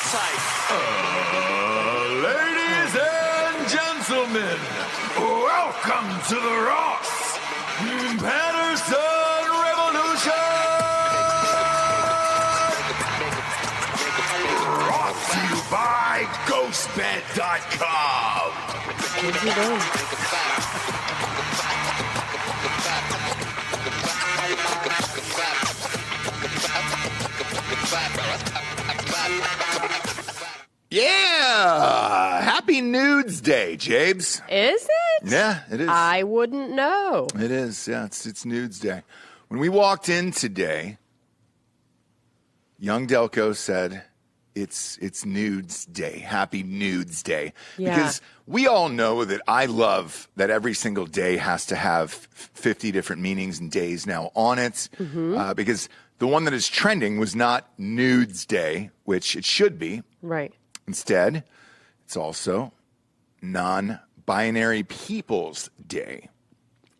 website. Ladies and gentlemen, welcome to the Ross Patterson Revolution! Brought to you by GhostBed.com. Where'd you go? Yeah! Happy Nudes Day, Jabes. Is it? Yeah, it is. I wouldn't know. It is, yeah. It's Nudes Day. When we walked in today, young Delco said, it's Nudes Day. Happy Nudes Day. Yeah. Because we all know that I love that every single day has to have 50 different meanings and days now on it. Mm-hmm. Because the one that is trending was not Nudes Day, which it should be. Right. Instead, it's also Non-Binary People's Day.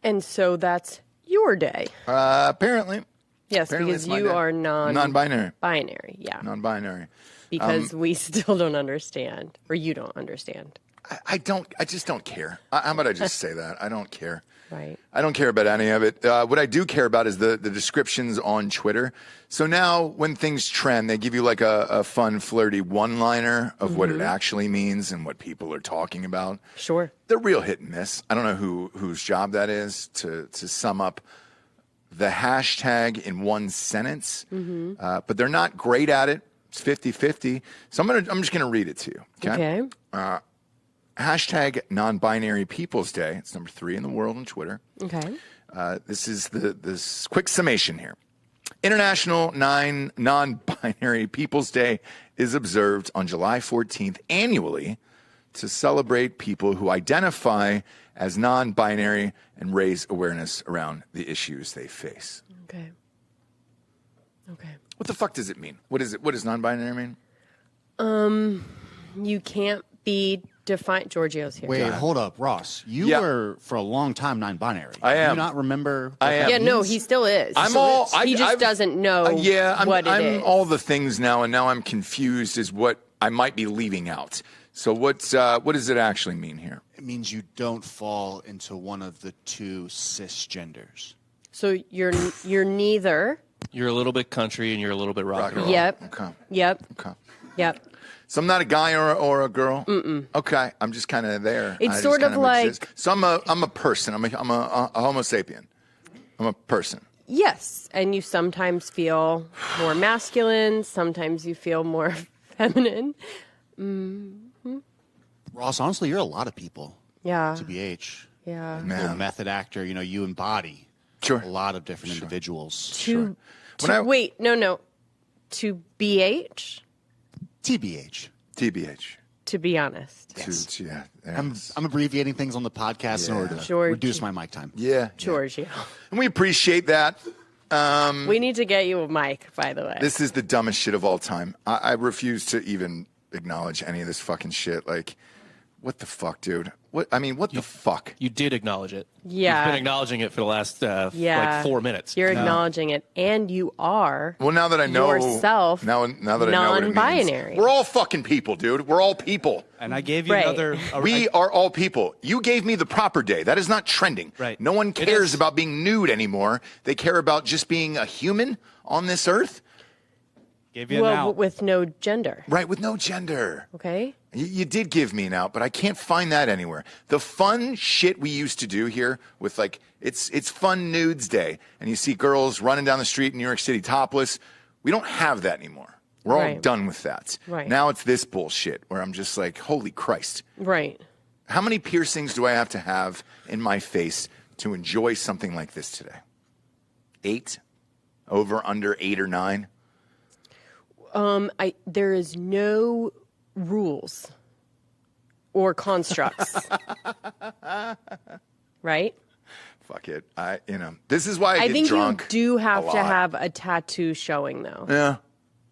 And so that's your day. Apparently. Yes, Apparently because it's my you day. are Non-binary. binary, yeah. Non-binary. Because we still don't understand, or you don't understand. I just don't care. How about I just say that? I don't care. Right. I don't care about any of it. What I do care about is the descriptions on Twitter. So now when things trend, they give you like a fun, flirty one-liner of what it actually means and what people are talking about. Sure. They're real hit and miss. I don't know whose job that is to sum up the hashtag in one sentence, but they're not great at it. It's 50-50. So I'm just gonna read it to you. Okay. Hashtag Non-Binary People's Day. It's number 3 in the world on Twitter. Okay. This is this quick summation here. International Non-Binary People's Day is observed on July 14th annually to celebrate people who identify as non-binary and raise awareness around the issues they face. Okay. Okay. What the fuck does it mean? What is it? What does non-binary mean? You can't be defined. Giorgio's here. Wait, hold up, Ross. You were for a long time non-binary. I am. Do you not remember? I am. Yeah, no, he still is. He just doesn't know what it is. I'm all the things now, and now I'm confused as what I might be leaving out. So what does it actually mean here? It means you don't fall into one of the two cisgenders. So you're neither. You're a little bit country and you're a little bit rock and roll. Yep. Okay. Yep. Okay. Yep. So I'm not a guy or a girl. Okay, I'm just kind of there. It's I just sort of kind like- exist. So I'm a person. I'm a Homo sapien. I'm a person. Yes, and you sometimes feel more masculine. Sometimes you feel more feminine. Ross, honestly, you're a lot of people. Yeah. To BH. Yeah. Man. Little method actor, you embody Sure. a lot of different individuals. Wait, no. To BH? TBH. TBH. To be honest. Yes. Yeah. I'm abbreviating things on the podcast in order to George. reduce my mic time. Yeah. Giorgio. And we appreciate that. We need to get you a mic, by the way. This is the dumbest shit of all time. I refuse to even acknowledge any of this fucking shit. Like, what the fuck, dude? What the fuck? You did acknowledge it. Yeah. You've been acknowledging it for the last like 4 minutes. You're acknowledging it, and you are. Well, now that I know yourself, now that I know what it non-binary. means, we're all fucking people, dude. We're all people. And I gave you Right. another. We are all people. You gave me the proper day. That is not trending. Right. No one It cares is. about being nude anymore. They care about just being a human on this earth. Gave you Well, an out. with no gender. Right, with no gender. Okay. You did give me an out, but I can't find that anywhere. The fun shit we used to do here with like, it's Fun Nudes Day, and you see girls running down the street in New York City topless. We don't have that anymore. We're all Right. done with that. Right. Now it's this bullshit where I'm just like, holy Christ. Right. How many piercings do I have to have in my face to enjoy something like this today? 8? Over, under 8 or 9? There is no rules or constructs. Right? Fuck it. This is why I get think drunk. you do have a to lot. have a tattoo showing, though. Yeah.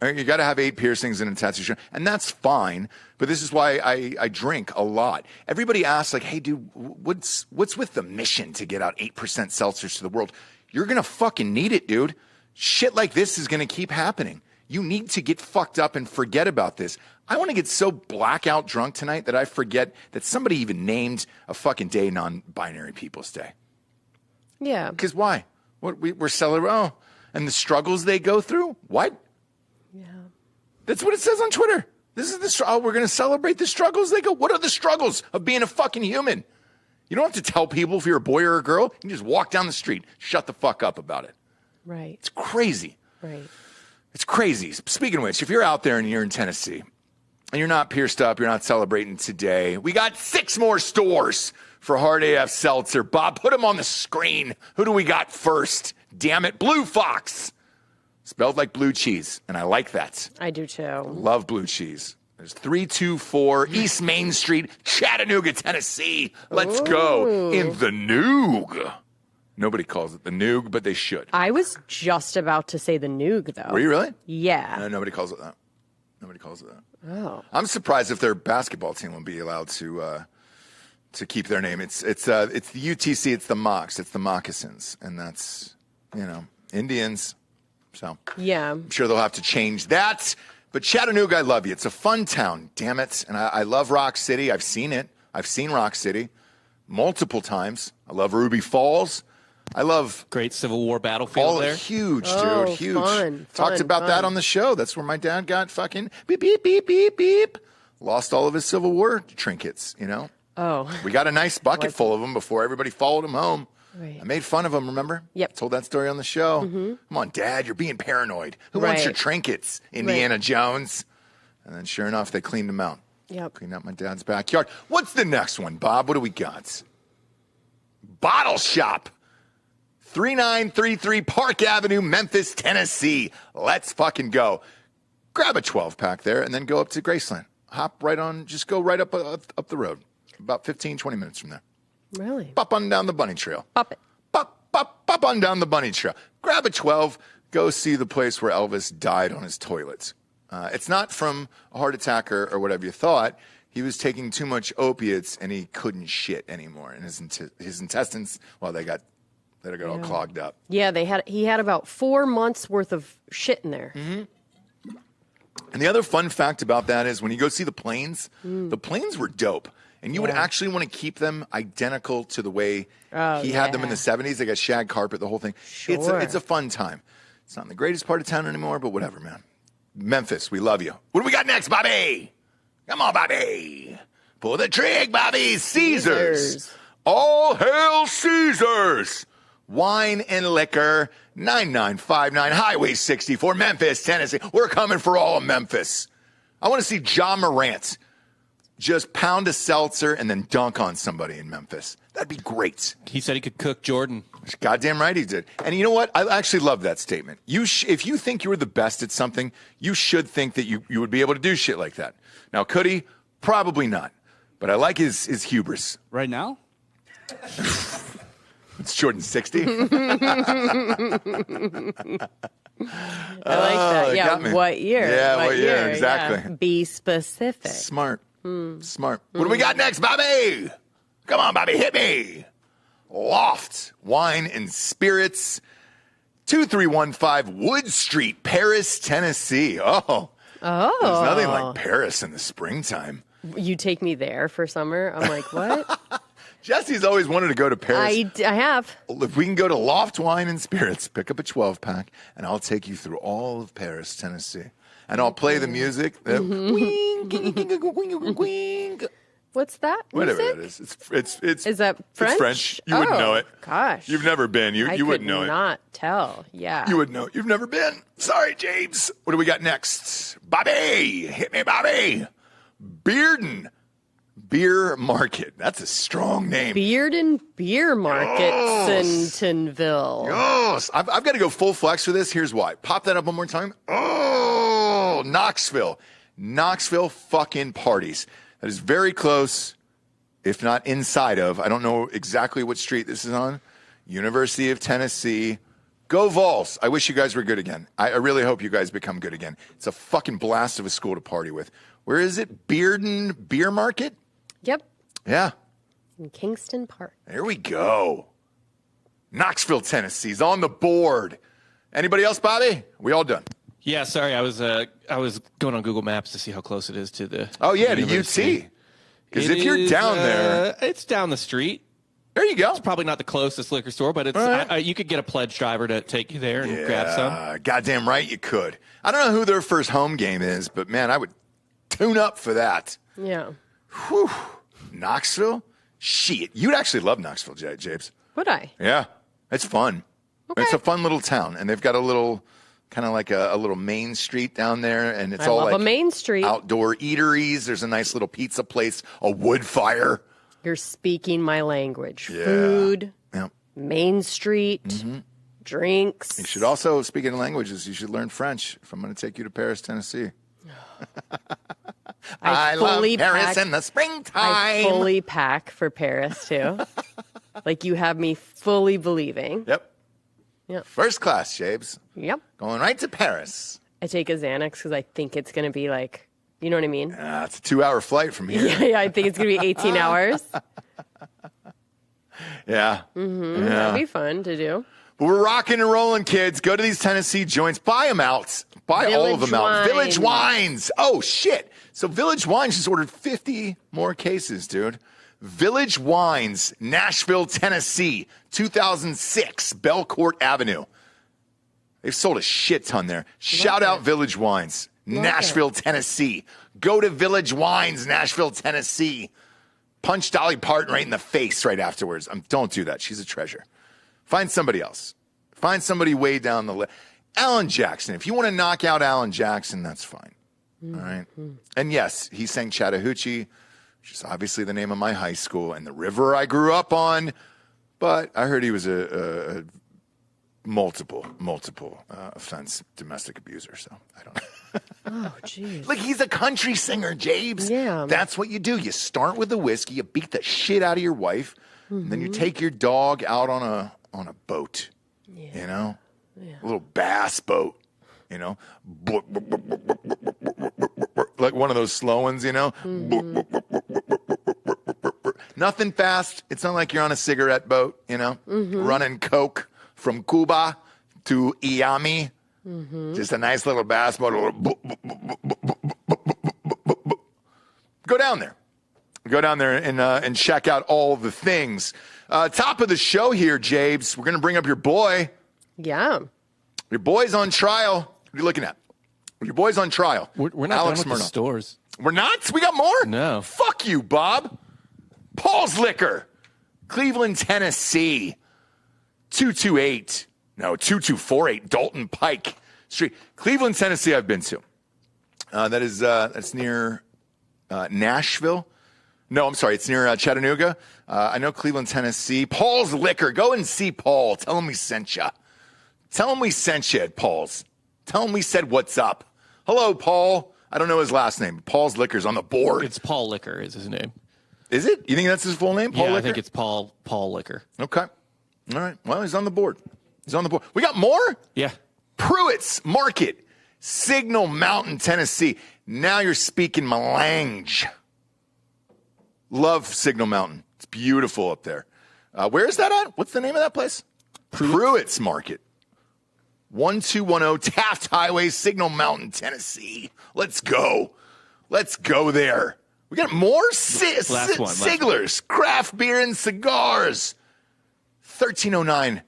You got to have 8 piercings and a tattoo show, and that's fine. But this is why I drink a lot. Everybody asks, like, "Hey, dude, what's with the mission to get out 8% seltzers to the world?" You're gonna fucking need it, dude. Shit like this is gonna keep happening. You need to get fucked up and forget about this. I want to get so blackout drunk tonight that I forget that somebody even named a fucking day non-binary People's Day. Yeah. Because why? We're celebrating, and the struggles they go through? What? Yeah. That's what it says on Twitter. This is we're going to celebrate the struggles they go. What are the struggles of being a fucking human? You don't have to tell people if you're a boy or a girl. You can just walk down the street, shut the fuck up about it. Right. It's crazy. Right. It's crazy. Speaking of which, if you're out there and you're in Tennessee and you're not pierced up, you're not celebrating today, we got 6 more stores for Hard AF Seltzer. Bob, put them on the screen. Who do we got first? Damn it. Blue Fox. Spelled like blue cheese, and I like that. I do too. Love blue cheese. There's 324 East Main Street, Chattanooga, Tennessee. Let's go in the Nude. Nobody calls it the Nude, but they should. I was just about to say the Nude, though. Were you really? Yeah. No, nobody calls it that. Nobody calls it that. Oh. I'm surprised if their basketball team will be allowed to keep their name. It's the UTC. It's the Mocs. It's the Moccasins, and that's Indians. So Yeah. I'm sure they'll have to change that. But Chattanooga, I love you. It's a fun town, damn it. And I love Rock City. I've seen it. I've seen Rock City multiple times. I love Ruby Falls. I love Great Civil War battlefield there. Huge, Oh, dude. Huge. fun, Talked about that on the show. That's where my dad got fucking beep, beep, beep, beep, beep. Lost all of his Civil War trinkets, Oh. We got a nice bucket full of them before everybody followed him home. Right. I made fun of him, remember? Yep. Told that story on the show. Come on, Dad, you're being paranoid. Who wants your Right. trinkets, Indiana Jones? And then sure enough, they cleaned them out. Yep. Cleaned out my dad's backyard. What's the next one, Bob? What do we got? Bottle Shop. 3933 Park Avenue, Memphis, Tennessee. Let's fucking go. Grab a 12-pack there and then go up to Graceland. Hop right on, just go right up the road. About 15, 20 minutes from there. Really? Pop on down the bunny trail. Pop it. Pop on down the bunny trail. Grab a 12. Go see the place where Elvis died on his toilet. It's not from a heart attack or whatever you thought. He was taking too much opiates and he couldn't shit anymore. And his intestines, well, they got all clogged up. Yeah, he had about 4 months worth of shit in there. Mm-hmm. And the other fun fact about that is when you go see the planes were dope. And you would actually want to keep them identical to the way he had them in the 70s. They got shag carpet, the whole thing. Sure. It's a fun time. It's not in the greatest part of town anymore, but whatever, man. Memphis, we love you. What do we got next, Bobby? Come on, Bobby. Pull the trig, Bobby. Caesars. All hail Caesars. Wine and liquor, 9959 Highway 64, Memphis, Tennessee. We're coming for all of Memphis. I want to see John Morant just pound a seltzer and then dunk on somebody in Memphis. That'd be great. He said he could cook Jordan. Goddamn right he did. And you know what? I actually love that statement. If you think you were the best at something, you should think that you would be able to do shit like that. Now, could he? Probably not. But I like his hubris. Right now? It's Jordan 60. I like that. Yeah. What year? Yeah, what year? Exactly. Yeah. Be specific. Smart. Smart. What do we got next, Bobby? Come on, Bobby, hit me. Loft Wine and Spirits, 2315 Wood Street, Paris, Tennessee. Oh. There's nothing like Paris in the springtime. You take me there for summer? I'm like, what? Jesse's always wanted to go to Paris. I have. If we can go to Loft Wine and Spirits, pick up a 12-pack, and I'll take you through all of Paris, Tennessee. And I'll play the music. What's that? Whatever music? that is. It's Is that French? It's French. You wouldn't know it. Gosh. You've never been. You wouldn't know I it. could not tell. Yeah. You would know. You've never been. Sorry, James. What do we got next? Bobby. Hit me, Bobby. Bearden Beer Market. That's a strong name. Bearden Beer Market, Centonville. Yes. I've got to go full flex for this. Here's why. Pop that up one more time. Oh, Knoxville. Knoxville fucking parties. That is very close, if not inside of. I don't know exactly what street this is on. University of Tennessee. Go Vols. I wish you guys were good again. I really hope you guys become good again. It's a fucking blast of a school to party with. Where is it? Bearden Beer Market? Yep. Yeah. In Kingston Park. There we go. Knoxville, Tennessee's on the board. Anybody else, Bobby? We all done? Yeah, sorry, I was going on Google Maps to see how close it is to the. Oh yeah, to university. UT. Because It if you're is, down there, it's down the street. there you go. It's probably not the closest liquor store, but it's right. you could get a pledge driver to take you there and grab some. Goddamn right you could. I don't know who their first home game is, but man, I would tune up for that. Yeah. Whew. Knoxville? Shit. You'd actually love Knoxville, Japes. Would I? Yeah. It's fun. Okay. It's a fun little town. And they've got a little, kind of like a little main street down there. And it's I all love like a main street. outdoor eateries. There's a nice little pizza place, a wood fire. You're speaking my language. Yeah. Food, Yeah. Main Street, drinks. You should also, speaking of languages, you should learn French if I'm going to take you to Paris, Tennessee. I love Paris in the springtime. I fully pack for Paris, too. Like, you have me fully believing. Yep. Yep. First class, Japes. Yep. Going right to Paris. I take a Xanax because I think it's going to be like, you know what I mean? It's a 2-hour flight from here. Yeah, I think it's going to be 18 hours. Yeah. That'd be fun to do. But we're rocking and rolling, kids. Go to these Tennessee joints. Buy them out. Buy all of them out. Village Village Wines. Wines. Oh, shit. So Village Wines just ordered 50 more cases, dude. Village Wines, Nashville, Tennessee, 2006, Belcourt Avenue. They've sold a shit ton there. Shout out Village Wines, Nashville, Tennessee. Go to Village Wines, Nashville, Tennessee. Punch Dolly Parton right in the face right afterwards. Don't do that. She's a treasure. Find somebody else. Find somebody way down the list. Alan Jackson. If you want to knock out Alan Jackson, that's fine. All right. And yes, he sang Chattahoochee, which is obviously the name of my high school and the river I grew up on. But I heard he was a multiple offense domestic abuser. So I don't know. Oh, jeez. Like, he's a country singer, Jabes. Yeah. That's what you do. You start with the whiskey, you beat the shit out of your wife, and then you take your dog out on a boat. Yeah. You know? Yeah. A little bass boat, you know? Like one of those slow ones, you know? Nothing fast. It's not like you're on a cigarette boat, you know? Running Coke from Cuba to Miami. Just a nice little bass boat. Go down there. Go down there and check out all the things. Top of the show here, Jabes. We're going to bring up your boy. Yeah. Your boy's on trial. What are you looking at? Your boy's on trial. We're not Alex done with the Murdaugh. stores. We're not? We got more? No. Fuck you, Bob. Paul's Liquor. Cleveland, Tennessee. 2248 Dalton Pike Street. Cleveland, Tennessee, I've been to. That's near Nashville. No, I'm sorry. It's near Chattanooga. I know Cleveland, Tennessee. Paul's Liquor. Go and see Paul. Tell him we sent you. Tell him we sent you at Paul's. Tell him we said what's up. Hello, Paul. I don't know his last name. Paul's Liquor's on the board. It's Paul Liquor is his name. Is it? You think that's his full name? Paul Yeah, Liquor? I think it's Paul Liquor. Okay. All right. Well, he's on the board. He's on the board. We got more? Yeah. Pruitt's Market, Signal Mountain, Tennessee. Now you're speaking my language. Love Signal Mountain. It's beautiful up there. Where is that at? What's the name of that place? Pruitt's Market. 1210 Taft Highway, Signal Mountain, Tennessee. Let's go. Let's go there. We got more Sigler's, craft beer and cigars. 1309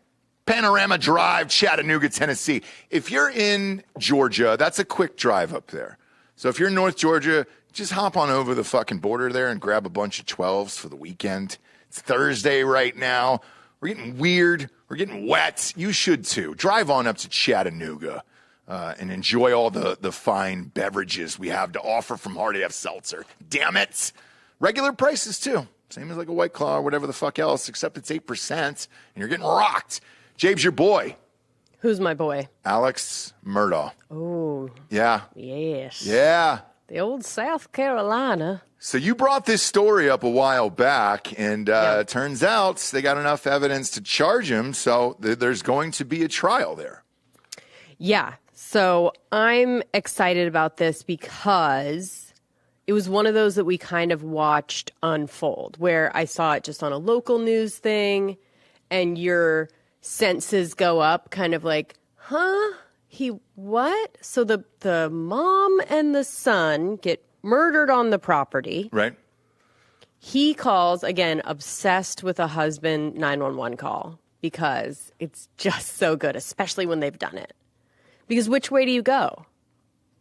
Panorama Drive, Chattanooga, Tennessee. If you're in Georgia, that's a quick drive up there. So if you're in North Georgia, just hop on over the fucking border there and grab a bunch of 12s for the weekend. It's Thursday right now. We're getting weird. We're getting wet. You should too. Drive on up to Chattanooga and enjoy all the fine beverages we have to offer from Hard AF Seltzer. Damn it. Regular prices too. Same as like a White Claw or whatever the fuck else, except it's 8% and you're getting rocked. James, your boy. Who's my boy? Alex Murdaugh. Oh, Yeah. yes. Yeah. The old South Carolina. So you brought this story up a while back, and it turns out they got enough evidence to charge him, so there's going to be a trial there. Yeah. So I'm excited about this because it was one of those that we kind of watched unfold, where I saw it just on a local news thing, and your senses go up kind of like, huh? What? So the mom and the son get murdered on the property. Right. He calls, again, obsessed with a husband 911 call because it's just so good, especially when they've done it. Because which way do you go?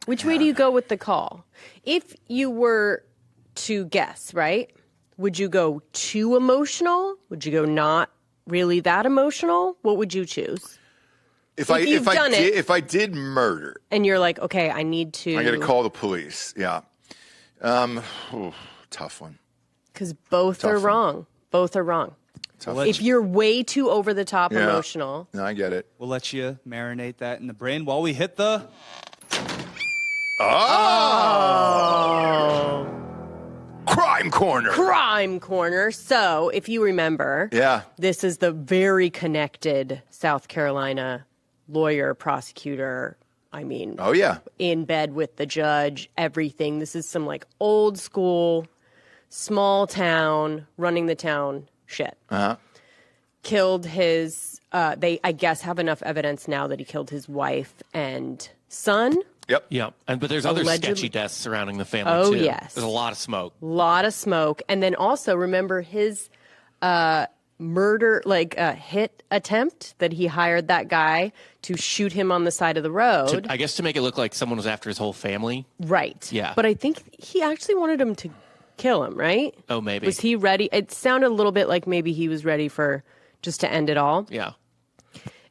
Which way do you go with the call? If you were to guess, right? Would you go too emotional? Would you go not really that emotional? What would you choose? If I did murder, and you're like, okay, I got to call the police. Yeah. Tough one. Because both are wrong. Both are wrong. If you're way too over the top emotional. No, I get it. We'll let you marinate that in the brain while we hit the... Oh! Crime Corner. Crime Corner. So, if you remember, this is the very connected South Carolina lawyer, prosecutor. I mean, in bed with the judge, everything. This is some like old school, small town, running the town shit. Killed his, they, I guess, have enough evidence now that he killed his wife and son. Yep. Yeah. But there's other sketchy deaths surrounding the family, too. Oh, yes. There's a lot of smoke. And then also, remember his murder, hit attempt that he hired that guy to shoot him on the side of the road. I guess to make it look like someone was after his whole family. Right. Yeah. But I think he actually wanted him to kill him, right? Oh, maybe. Was he ready? It sounded a little bit like maybe he was ready for just to end it all. Yeah.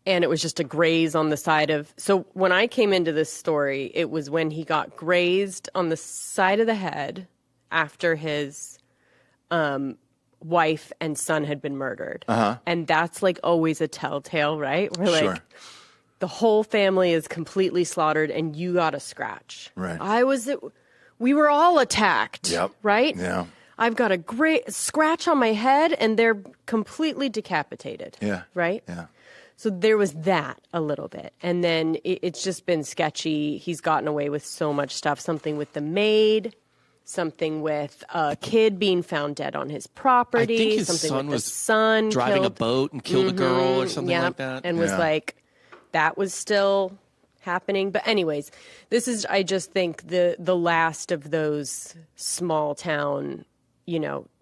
And it was just a graze on the side of... So when I came into this story, it was when he got grazed on the side of the head after his wife and son had been murdered. And that's like always a telltale, right? Where like the whole family is completely slaughtered and you got a scratch. Right. We were all attacked. Yep. Right? Yeah. I've got a great scratch on my head and they're completely decapitated. Yeah. Right? Yeah. So there was that a little bit. And then it's just been sketchy. He's gotten away with so much stuff. Something with the maid, something with a kid being found dead on his property. I think his something son with was the son driving a boat and killed a girl or something like that. And was like, that was still happening. But anyways, this is, I just think, the last of those small town,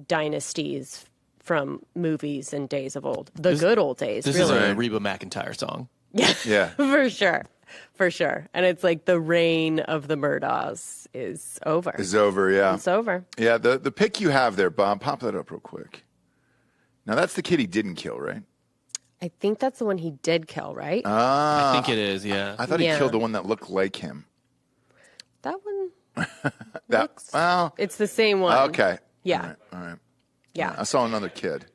dynasties from movies and days of old. The good old days, This really. is a Reba McEntire song. Yeah. For sure. For sure. And it's like the reign of the Murdaughs is over. It's over, yeah. It's over. Yeah, the pic you have there, Bob, pop that up real quick. Now, that's the kid he didn't kill, right? I think that's the one he did kill, right? I think it is, yeah. I thought he killed the one that looked like him. That one it's the same one. Okay. Yeah. All right. Yeah. I saw another kid.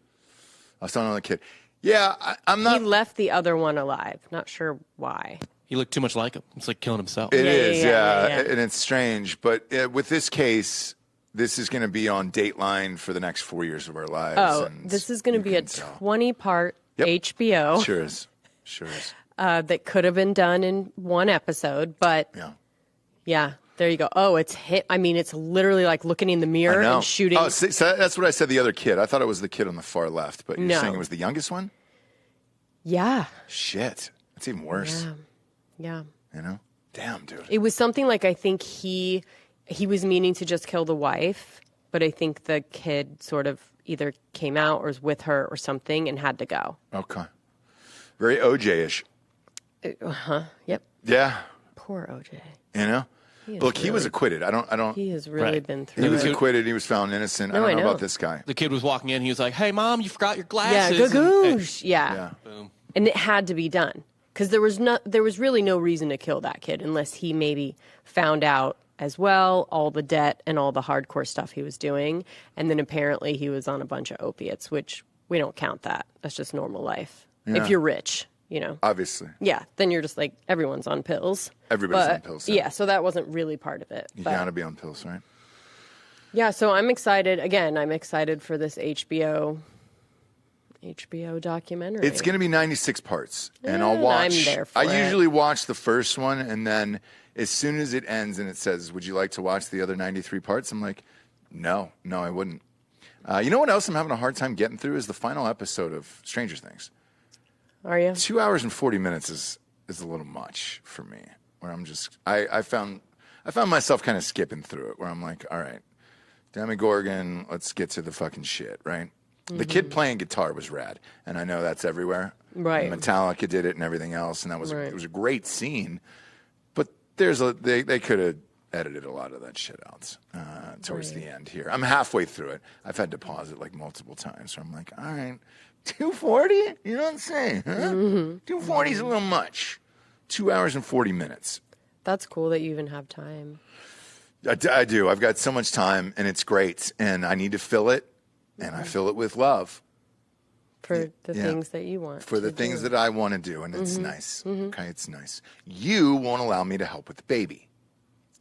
Yeah, I'm not... He left the other one alive. Not sure why. He looked too much like him. It's like killing himself. It is, and it's strange. But with this case, this is going to be on Dateline for the next 4 years of our lives. Oh, and this is going to be a 20-part HBO. Sure is. That could have been done in one episode, but yeah, there you go. Oh, it's hit. I mean, it's literally like looking in the mirror and shooting. Oh, so that's what I said. The other kid. I thought it was the kid on the far left, but you're saying it was the youngest one. Yeah. Shit, that's even worse. Yeah. Damn, dude. It was something like, I think he was meaning to just kill the wife, but I think the kid sort of either came out or was with her or something and had to go. Okay. Very OJ-ish. Yep. Yeah. Poor OJ. Look, he was acquitted. I don't. He has really been through. He was acquitted. He was found innocent. I don't know about this guy. The kid was walking in. He was like, "Hey, Mom, you forgot your Yeah, glasses." gagoosh. Yeah. Boom. And it had to be done because there was really no reason to kill that kid unless he maybe found out as well all the debt and all the hardcore stuff he was doing, and then apparently he was on a bunch of opiates, which we don't count that. That's just normal life. If you're rich. Obviously. Yeah, then you're just like, everyone's on pills. Everybody's on pills. Yeah, so that wasn't really part of it. You gotta be on pills, right? Yeah, so I'm excited. Again, I'm excited for this HBO documentary. It's going to be 96 parts, and I'll watch. I'm there for it. I usually watch the first one, and then as soon as it ends and it says, "Would you like to watch the other 93 parts?" I'm like, No, I wouldn't. You know what else I'm having a hard time getting through is the final episode of Stranger Things. Are you? 2 hours and 40 minutes is is a little much for me. Where I'm just, I found myself kind of skipping through it. Where I'm like, all right, Demogorgon, let's get to the fucking shit, right? The kid playing guitar was rad, and I know that's everywhere. Right. And Metallica did it and everything else, and that was it was a great scene. But they could have edited a lot of that shit out towards the end here. I'm halfway through it. I've had to pause it like multiple times. So I'm like, all right, 240? You know what I'm saying? Huh? 240 is a little much. 2 hours and 40 minutes. That's cool that you even have time. I do. I've got so much time, and it's great. And I need to fill it, and I fill it with love. For the things that you want. For the things that I want to do, and it's nice. Okay, it's nice. You won't allow me to help with the baby.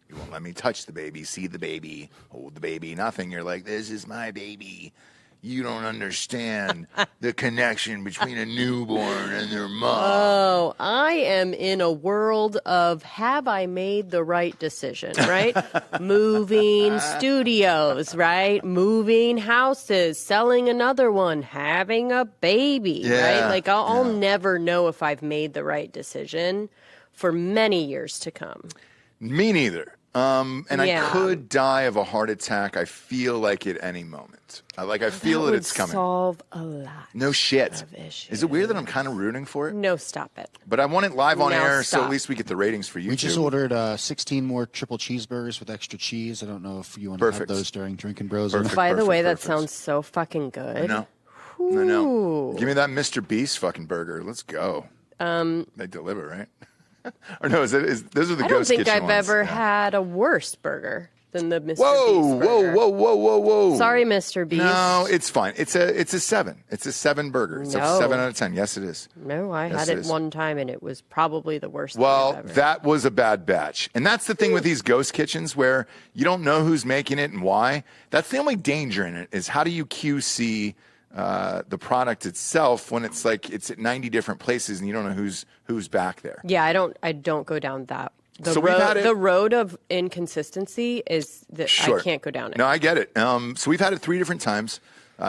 You won't let me touch the baby, see the baby, hold the baby, nothing. You're like, this is my baby. You don't understand the connection between a newborn and their mom. Oh, I am in a world of have I made the right decision, right? Moving studios, right? Moving houses, selling another one, having a baby, right? Like I'll never know if I've made the right decision for many years to come. Me neither. I could die of a heart attack. I feel like at any moment. I feel that it's coming. Solve a lot. No shit. Of issues. Is it weird that I'm kind of rooting for it? No, stop it. But I want it live on air, so stop. at least we get the ratings for you. We just ordered 16 more triple cheeseburgers with extra cheese. I don't know if you want to have those during Drinking Bros. Perfect. By the way, that sounds so fucking good. No. No. Give me that Mr. Beast fucking burger. Let's go. They deliver, right? Or no, those are the Ghost Kitchen ones. I don't think I've ever had a worse burger than the Mr. Beast burger. Whoa. Sorry, Mr. Beast. No, it's fine. It's a 7. It's a 7 burger. It's a 7 out of 10. Yes, it is. No, I had it one time, and it was probably the worst thing Well, I've ever. that was a bad batch. And that's the thing with these ghost kitchens where you don't know who's making it and why. That's the only danger in it is how do you QC the product itself when it's like it's at 90 different places and you don't know who's back there. Yeah, I don't go down that. The road of inconsistency is that Sure. I can't go down it. No, I get it. So we've had it 3 different times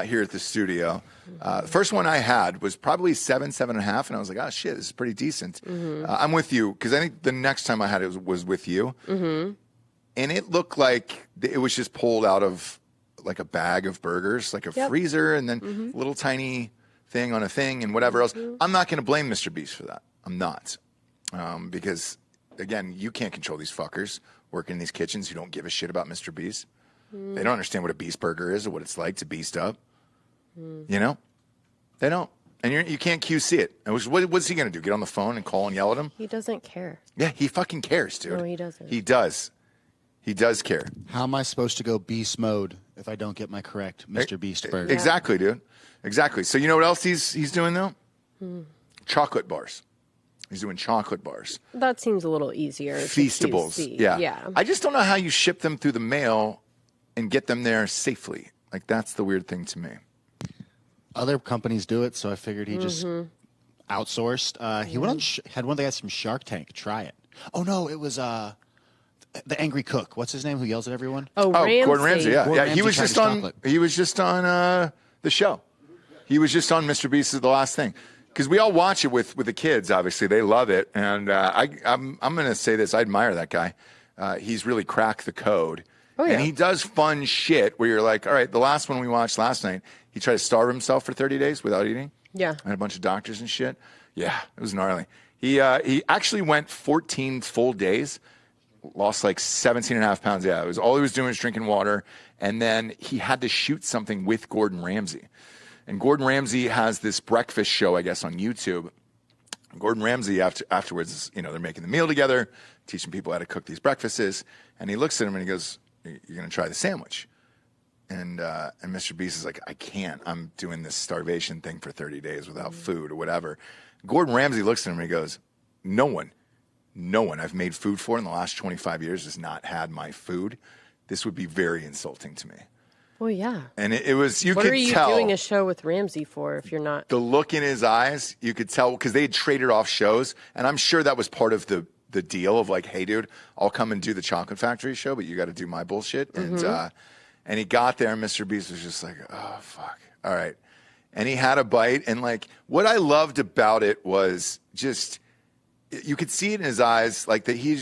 here at the studio. The first one I had was probably 7.5, and I was like, oh shit, this is pretty decent. I'm with you because I think the next time I had it was with you, and it looked like it was just pulled out of like a bag of burgers, like a freezer, and then a little tiny thing on a thing and whatever else. I'm not going to blame Mr. Beast for that. I'm not. Because, again, you can't control these fuckers working in these kitchens who don't give a shit about Mr. Beast. They don't understand what a beast burger is or what it's like to beast up. You know? They don't. And you can't QC it. And what's he going to do? Get on the phone and call and yell at him? He doesn't care. Yeah, he fucking cares, dude. No, he doesn't. He does. He does care. How am I supposed to go beast mode if I don't get my correct Mr. Beast burger? Exactly, dude. Exactly. So you know what else he's doing though? Chocolate bars. He's doing chocolate bars. That seems a little easier. Feastables. To QC. Yeah. I just don't know how you ship them through the mail and get them there safely. Like that's the weird thing to me. Other companies do it, so I figured he just outsourced. He went on had one of the guys from Shark Tank try it. Oh no, it was the Angry Cook. What's his name? Who yells at everyone? Ramsay. Gordon Ramsay. Yeah, Gordon He Ramsay was tried just his on. chocolate. He was just on the show. He was just on Mr. Beast is the last thing because we all watch it with the kids. Obviously, they love it, and I'm going to say this. I admire that guy. He's really cracked the code. Oh, yeah. And he does fun shit where you're like, all right, the last one we watched last night, he tried to starve himself for 30 days without eating. Yeah. And a bunch of doctors and shit. Yeah, it was gnarly. He actually went 14 full days, lost like 17.5 pounds. Yeah, it was all he was doing was drinking water. And then he had to shoot something with Gordon Ramsay. And Gordon Ramsay has this breakfast show, I guess, on YouTube. Gordon Ramsay, afterwards, they're making the meal together, teaching people how to cook these breakfasts. And he looks at him and he goes, "You're going to try the sandwich." And Mr. Beast is like, "I can't. I'm doing this starvation thing for 30 days without food or whatever." Gordon Ramsay looks at him and he goes, no one I've made food for in the last 25 years has not had my food. This would be very insulting to me. Well, yeah. And it was, you could tell. What are you doing a show with Ramsay for if you're not? The look in his eyes, you could tell, because they had traded off shows. And I'm sure that was part of the deal of like, hey, dude, I'll come and do the Chocolate Factory show, but you got to do my bullshit. And he got there, and Mr. Beast was just like, oh, fuck. All right. And he had a bite. And like, what I loved about it was just, you could see it in his eyes, like that he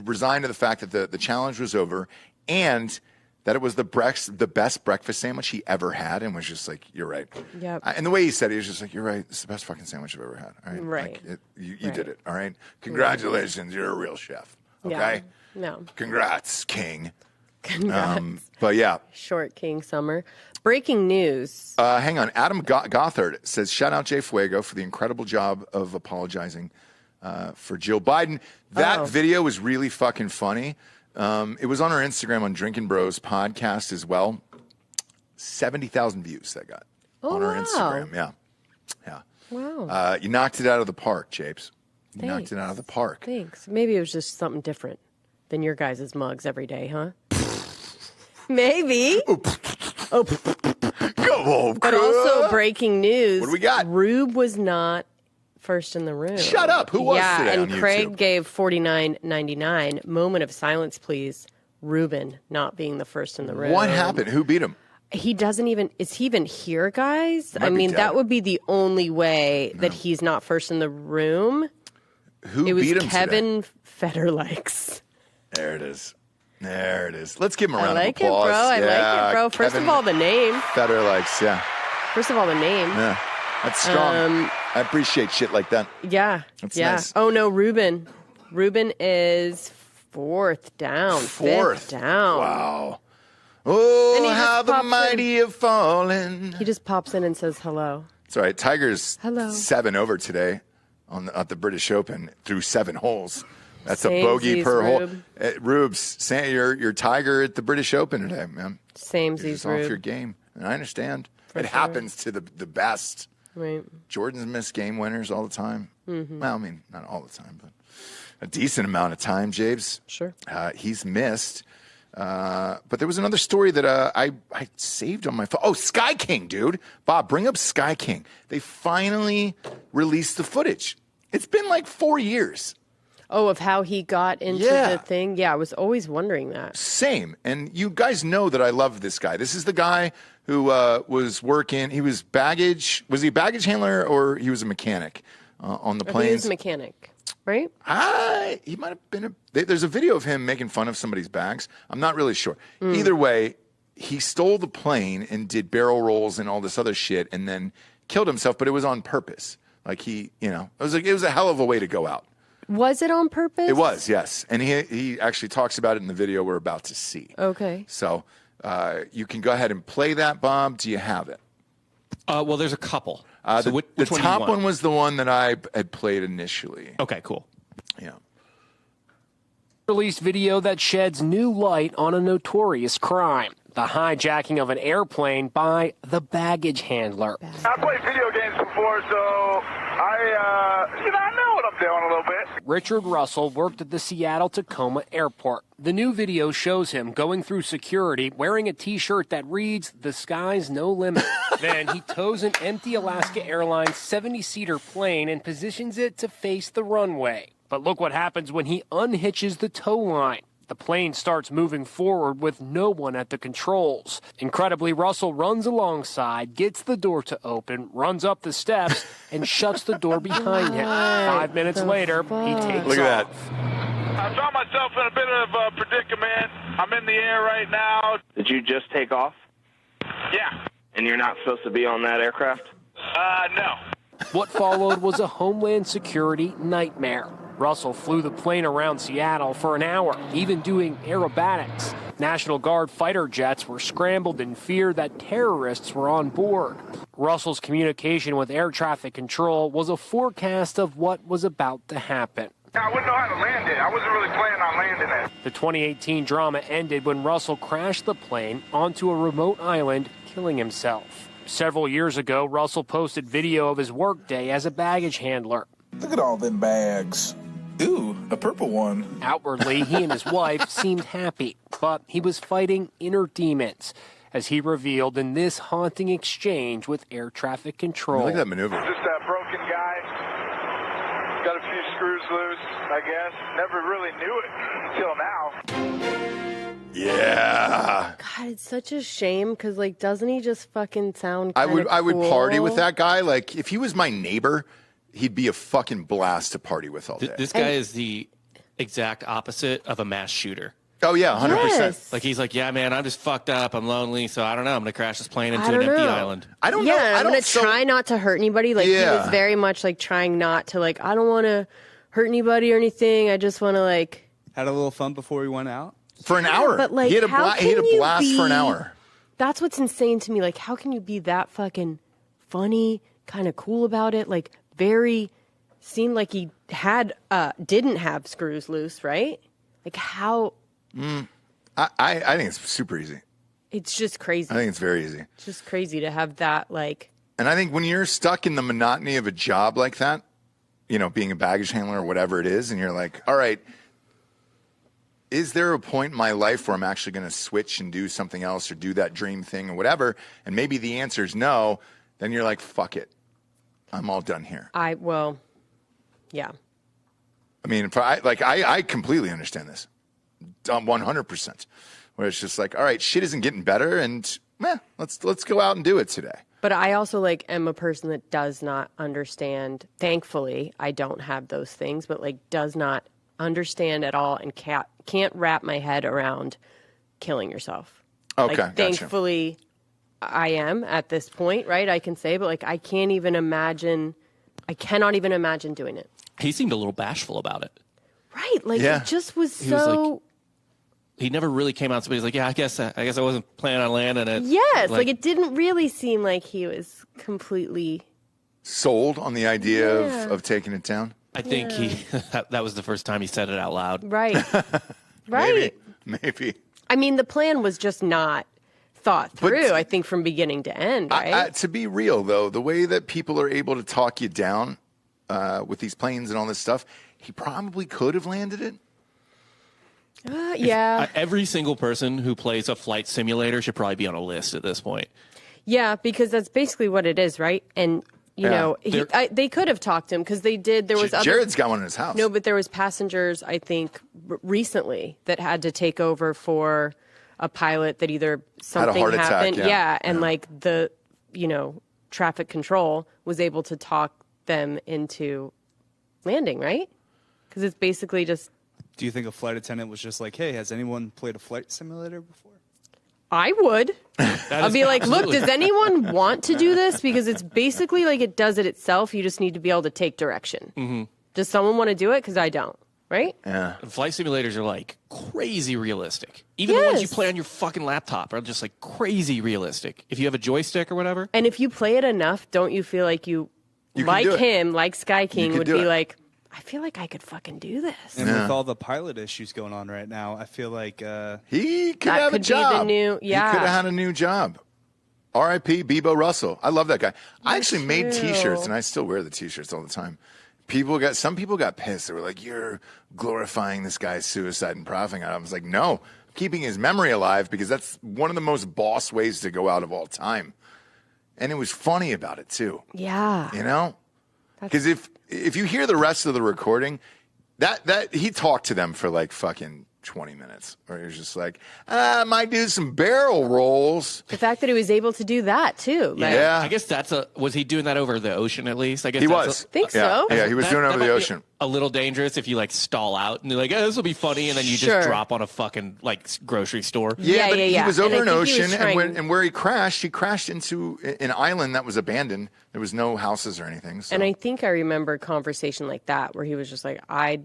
resigned to the fact that the challenge was over, and that it was the best breakfast sandwich he ever had, and was just like, you're right. Yep. And the way he said it, he was just like, you're right. It's the best fucking sandwich I've ever had. All right. Right. Like you did it. All right. Congratulations. You're a real chef. Okay. Yeah. No. Congrats, King. Congrats. But yeah. Short King Summer. Breaking news. Hang on. Adam Gothard says, shout out Jay Fuego for the incredible job of apologizing for Jill Biden. That video was really fucking funny. It was on our Instagram on Drinkin' Bros podcast as well. 70,000 views that got on our Instagram. Yeah. Wow. You knocked it out of the park, Japes. You Thanks. knocked it out of the park. Thanks. Maybe it was just something different than your guys' mugs every day, huh? Maybe. Go on, But also breaking news. What do we got? Rube was not first in the room. Shut up. Who was today and on Craig YouTube? gave $49.99. Moment of silence, please. Ruben not being the first in the room. What happened? Who beat him? He doesn't even, is he even here, guys? Might I be mean, dead. that would be the only way that he's not first in the room. Who It was beat him Kevin today? Federlikes. There it is. There it is. Let's give him a I round like of it, bro. applause. I like it, bro. First Kevin of all, the name. Federlikes, yeah. First of all, the name. Yeah. That's strong. I appreciate shit like that. Yeah. That's yeah. nice. Oh, no, Ruben. Ruben is fourth down. Fifth down. Wow. And Oh, he how just the pops in. mighty have fallen. He just pops in and says hello. It's all right. Tiger's Hello. 7 over today at the British Open through 7 holes. That's a Samesies, bogey per hole. Rube. Rube's saying you're Tiger at the British Open today, man. You're Samesies, just off Rube. your game. And I understand. It sure. happens to the best. Right. Jordan's missed game winners all the time. Mm-hmm. Well, I mean, not all the time, but a decent amount of time, James. Sure. He's missed. But there was another story that I saved on my phone. Oh, Sky King, dude. Bob, bring up Sky King. They finally released the footage. It's been like 4 years. Oh, of how he got into the thing? Yeah, I was always wondering that. Same. And you guys know that I love this guy. This is the guy who was working. He was baggage. Was he a baggage handler or he was a mechanic on the planes? He was a mechanic, right? He might have been there's a video of him making fun of somebody's bags. I'm not really sure. Either way, he stole the plane and did barrel rolls and all this other shit and then killed himself, but it was on purpose. Like it was a hell of a way to go out. Was it on purpose? It was, yes. And he actually talks about it in the video we're about to see. Okay. So you can go ahead and play that, Bob. Do you have it? Well, there's a couple. So The which one do you top want? one was the one that I had played initially. Okay, cool. Yeah. Released video that sheds new light on a notorious crime. The hijacking of an airplane by the baggage handler. I played video games before, so I know what I'm doing a little bit. Richard Russell worked at the Seattle-Tacoma airport. The new video shows him going through security wearing a T-shirt that reads, "The sky's no limit." Then he tows an empty Alaska Airlines 70-seater plane and positions it to face the runway. But look what happens when he unhitches the tow line. The plane starts moving forward with no one at the controls. Incredibly, Russell runs alongside, gets the door to open, runs up the steps, and shuts the door behind him. 5 minutes later, he takes Look at off. I found myself in a bit of a predicament. I'm in the air right now. Did you just take off? Yeah. And you're not supposed to be on that aircraft? No. What followed was a Homeland Security nightmare. Russell flew the plane around Seattle for an hour, even doing aerobatics. National Guard fighter jets were scrambled in fear that terrorists were on board. Russell's communication with air traffic control was a forecast of what was about to happen. I wouldn't know how to land it. I wasn't really planning on landing it. The 2018 drama ended when Russell crashed the plane onto a remote island, killing himself. Several years ago, Russell posted video of his workday as a baggage handler. Look at all them bags. Ooh, a purple one. Outwardly, he and his wife seemed happy, but he was fighting inner demons, as he revealed in this haunting exchange with air traffic control. Look at that maneuver. Just a broken guy. Got a few screws loose, I guess. Never really knew it until now. Yeah. God, it's such a shame because, doesn't he just fucking sound I kinda would cool? party with that guy. Like, if he was my neighbor he'd be a fucking blast to party with all day. This guy is the exact opposite of a mass shooter. Oh, yeah, 100%. Yes. Like, he's like, yeah, man, I'm just fucked up. I'm lonely, so I don't know. I'm going to crash this plane into an empty island. I don't know. Yeah, I'm going to try not to hurt anybody. Like, he was very much, like, trying not to, like, I don't want to hurt anybody or anything. I just want to, like... Had a little fun before he went out? For an hour. But, like, he had a blast for an hour. That's what's insane to me. Like, how can you be that fucking funny, kind of cool about it? Like, very... Seemed like he had... didn't have screws loose, right? Like, how... I think it's super easy. It's just crazy. I think it's very easy. It's just crazy to have that, like... And I think when you're stuck in the monotony of a job like that, you know, being a baggage handler or whatever it is, and you're like, all right, is there a point in my life where I'm actually going to switch and do something else or do that dream thing or whatever? And maybe the answer is no. Then you're like, fuck it. I'm all done here. Yeah. I mean, I completely understand this. 100%. Where it's just like, all right, shit isn't getting better, and let's go out and do it today. But I also like am a person that does not understand. Thankfully, I don't have those things, but like does not understand at all and can't wrap my head around killing yourself. Okay, like, thankfully, I am at this point, right? I can say, but like I cannot even imagine doing it. He seemed a little bashful about it. Right, like it just was so. He never really came out. Somebody's like, yeah, I guess I wasn't planning on landing it. Yes, like it didn't really seem like he was completely sold on the idea of taking it down. I think that was the first time he said it out loud. Right. Right. Maybe. I mean, the plan was just not thought through, I think, from beginning to end, right? To be real, though, the way that people are able to talk you down with these planes and all this stuff, he probably could have landed it. Every single person who plays a flight simulator should probably be on a list at this point. Yeah, because that's basically what it is, right? And, you know, they could have talked to him because they did. There was Jared's got one in his house. No, but there was passengers, I think, recently that had to take over for a pilot that either something had a heart happened. attack, and like the, traffic control was able to talk them into landing, right? Because it's basically just... Do you think a flight attendant was just like, hey, has anyone played a flight simulator before? I would. I'd be like, look, does anyone want to do this? Because it's basically like it does it itself. You just need to be able to take direction. Mm-hmm. Does someone want to do it? Because I don't. Right? Yeah. And flight simulators are like crazy realistic. Even the ones you play on your fucking laptop are just like crazy realistic. If you have a joystick or whatever. And if you play it enough, don't you feel like you like him, like Sky King, would be like, I feel like I could fucking do this. And with all the pilot issues going on right now, I feel like he could have a job. He could have had a new job. R.I.P. Bebo Russell. I love that guy. I actually made T-shirts, and I still wear the T-shirts all the time. Some people got pissed. They were like, "You're glorifying this guy's suicide and profiting." I was like, "No, I'm keeping his memory alive because that's one of the most boss ways to go out of all time." And it was funny about it too. Yeah, because if you hear the rest of the recording, that he talked to them for like fucking 20 minutes, or he was just like, I might do some barrel rolls. The fact that he was able to do that too. Yeah. I guess was he doing that over the ocean at least? I guess he was. Think so. Yeah, he was doing it over the ocean. A little dangerous if you like stall out and you're like, this will be funny, and then you just drop on a fucking like grocery store. Yeah, but he was over an ocean, and where he crashed into an island that was abandoned. There was no houses or anything. So. And I think I remember a conversation like that where he was just like, I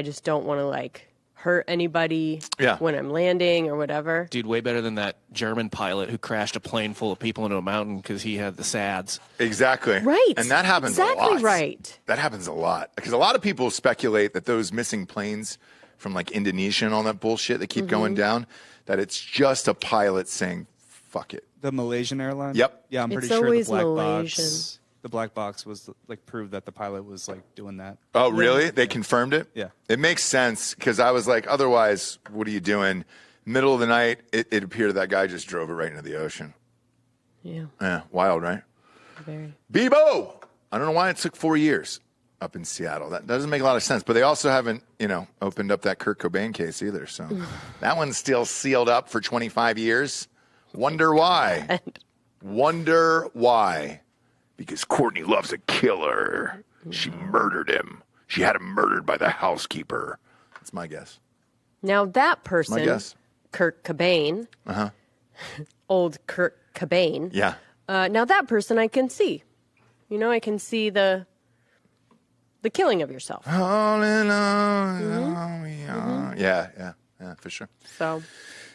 just don't want to like hurt anybody when I'm landing or whatever. Dude, way better than that German pilot who crashed a plane full of people into a mountain because he had the SADS. Exactly. Right. And that happens a lot. Exactly right. That happens a lot. Because a lot of people speculate that those missing planes from like Indonesia and all that bullshit that keep going down, that it's just a pilot saying, fuck it. The Malaysian airline? Yep. Yeah, I'm pretty sure the black box was like proved that the pilot was like doing that. Oh, really? They confirmed it? Yeah. It makes sense because I was like, otherwise, what are you doing? Middle of the night, it appeared that guy just drove it right into the ocean. Yeah. Yeah, wild, right? Very. Bebo! I don't know why it took 4 years up in Seattle. That doesn't make a lot of sense. But they also haven't, opened up that Kurt Cobain case either. So that one's still sealed up for 25 years. Wonder why. Wonder why. Because Courtney loves a killer. She murdered him. She had him murdered by the housekeeper. That's my guess. Now that person, my guess. Kurt Cobain, old Kurt Cobain. Yeah. Now that person I can see. You know, I can see the killing of yourself. All in all, Yeah, for sure. So.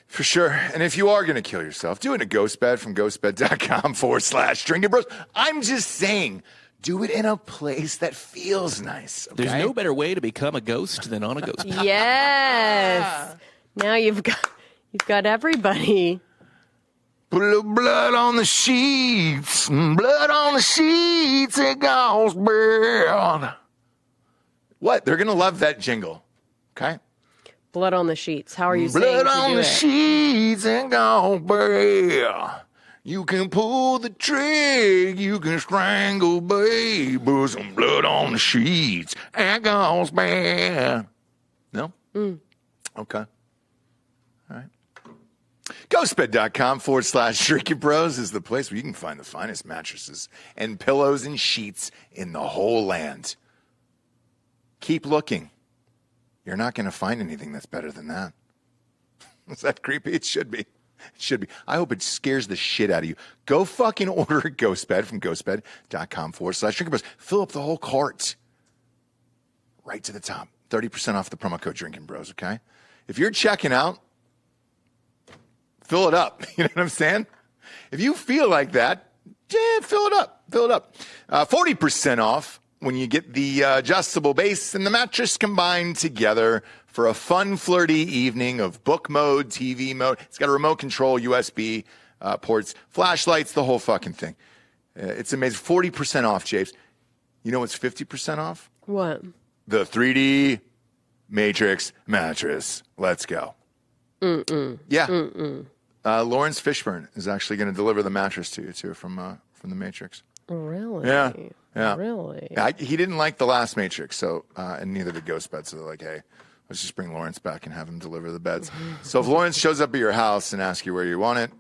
For sure. And if you are going to kill yourself, do it in a ghost bed from ghostbed.com/drinking bros. I'm just saying, do it in a place that feels nice. Okay? There's no better way to become a ghost than on a ghost bed. Yes. Now you've got everybody. Put a little blood on the sheets. Blood on the sheets at ghost bed. What? They're going to love that jingle. Okay? Blood on the sheets. How are you saying to do it? Blood on the sheets and gone bad. You can pull the trigger, you can strangle, babe. Put some blood on the sheets and gone bad. No? Okay. All right. Ghostbed.com/drinking bros is the place where you can find the finest mattresses and pillows and sheets in the whole land. Keep looking. You're not going to find anything that's better than that. Is that creepy? It should be. It should be. I hope it scares the shit out of you. Go fucking order a ghost bed from ghostbed.com/drinking bros. Fill up the whole cart. Right to the top. 30% off the promo code drinking bros, okay? If you're checking out, fill it up. You know what I'm saying? If you feel like that, yeah, fill it up. Fill it up. 40% off when you get the adjustable base and the mattress combined together for a fun, flirty evening of book mode, TV mode. It's got a remote control, USB ports, flashlights, the whole fucking thing. It's amazing. 40% off, Japes. You know what's 50% off? What? The 3D Matrix mattress. Let's go. Yeah. Lawrence Fishburne is actually going to deliver the mattress to you, too, from the Matrix. Really? Yeah. Really? He didn't like the last Matrix, so and neither did Ghost Bed. So they're like, hey, let's just bring Lawrence back and have him deliver the beds. So if Lawrence shows up at your house and asks you where you want it,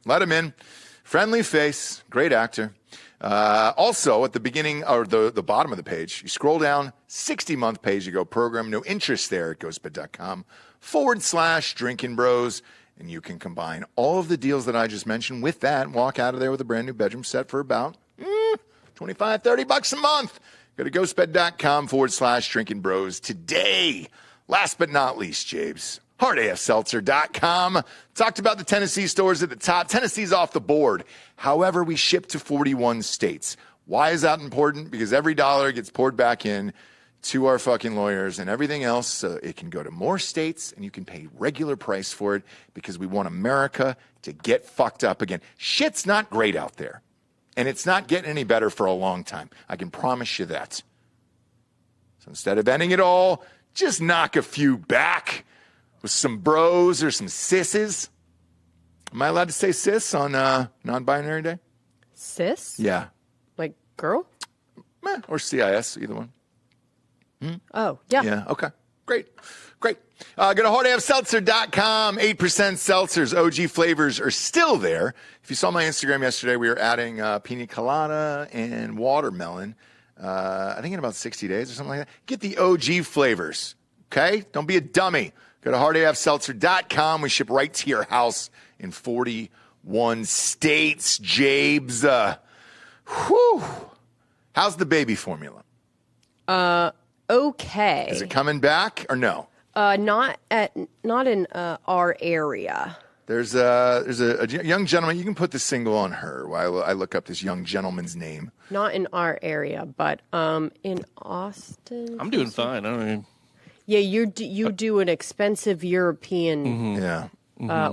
let him in. Friendly face, great actor. Also, at the beginning or the bottom of the page, you scroll down, 60-month pay-as-you-go program, no interest there at ghostbed.com/drinking bros. And you can combine all of the deals that I just mentioned with that and walk out of there with a brand new bedroom set for about $25-30 a month. Go to ghostbed.com/drinking bros today. Last but not least, Jabes, hardafseltzer.com. Talked about the Tennessee stores at the top. Tennessee's off the board. However, we ship to 41 states. Why is that important? Because every dollar gets poured back in to our fucking lawyers and everything else, so it can go to more states and you can pay regular price for it because we want America to get fucked up again. Shit's not great out there, and it's not getting any better for a long time. I can promise you that. So instead of ending it all, just knock a few back with some bros or some sisses. Am I allowed to say sis on non-binary day? Sis? Yeah. Like girl? Or CIS, either one. Oh, yeah. Yeah, okay. Great. Go to hardafseltzer.com. 8% seltzers, OG flavors are still there. If you saw my Instagram yesterday, we were adding pina colada and watermelon, I think in about 60 days or something like that. Get the OG flavors, okay? Don't be a dummy. Go to hardafseltzer.com. We ship right to your house in 41 states, Jabes. How's the baby formula? Okay. Is it coming back or no? Not in our area. There's a young gentleman. You can put the single on her while I look up this young gentleman's name. Not in our area, but in Austin. I'm doing fine. Yeah, you do an expensive European. Yeah.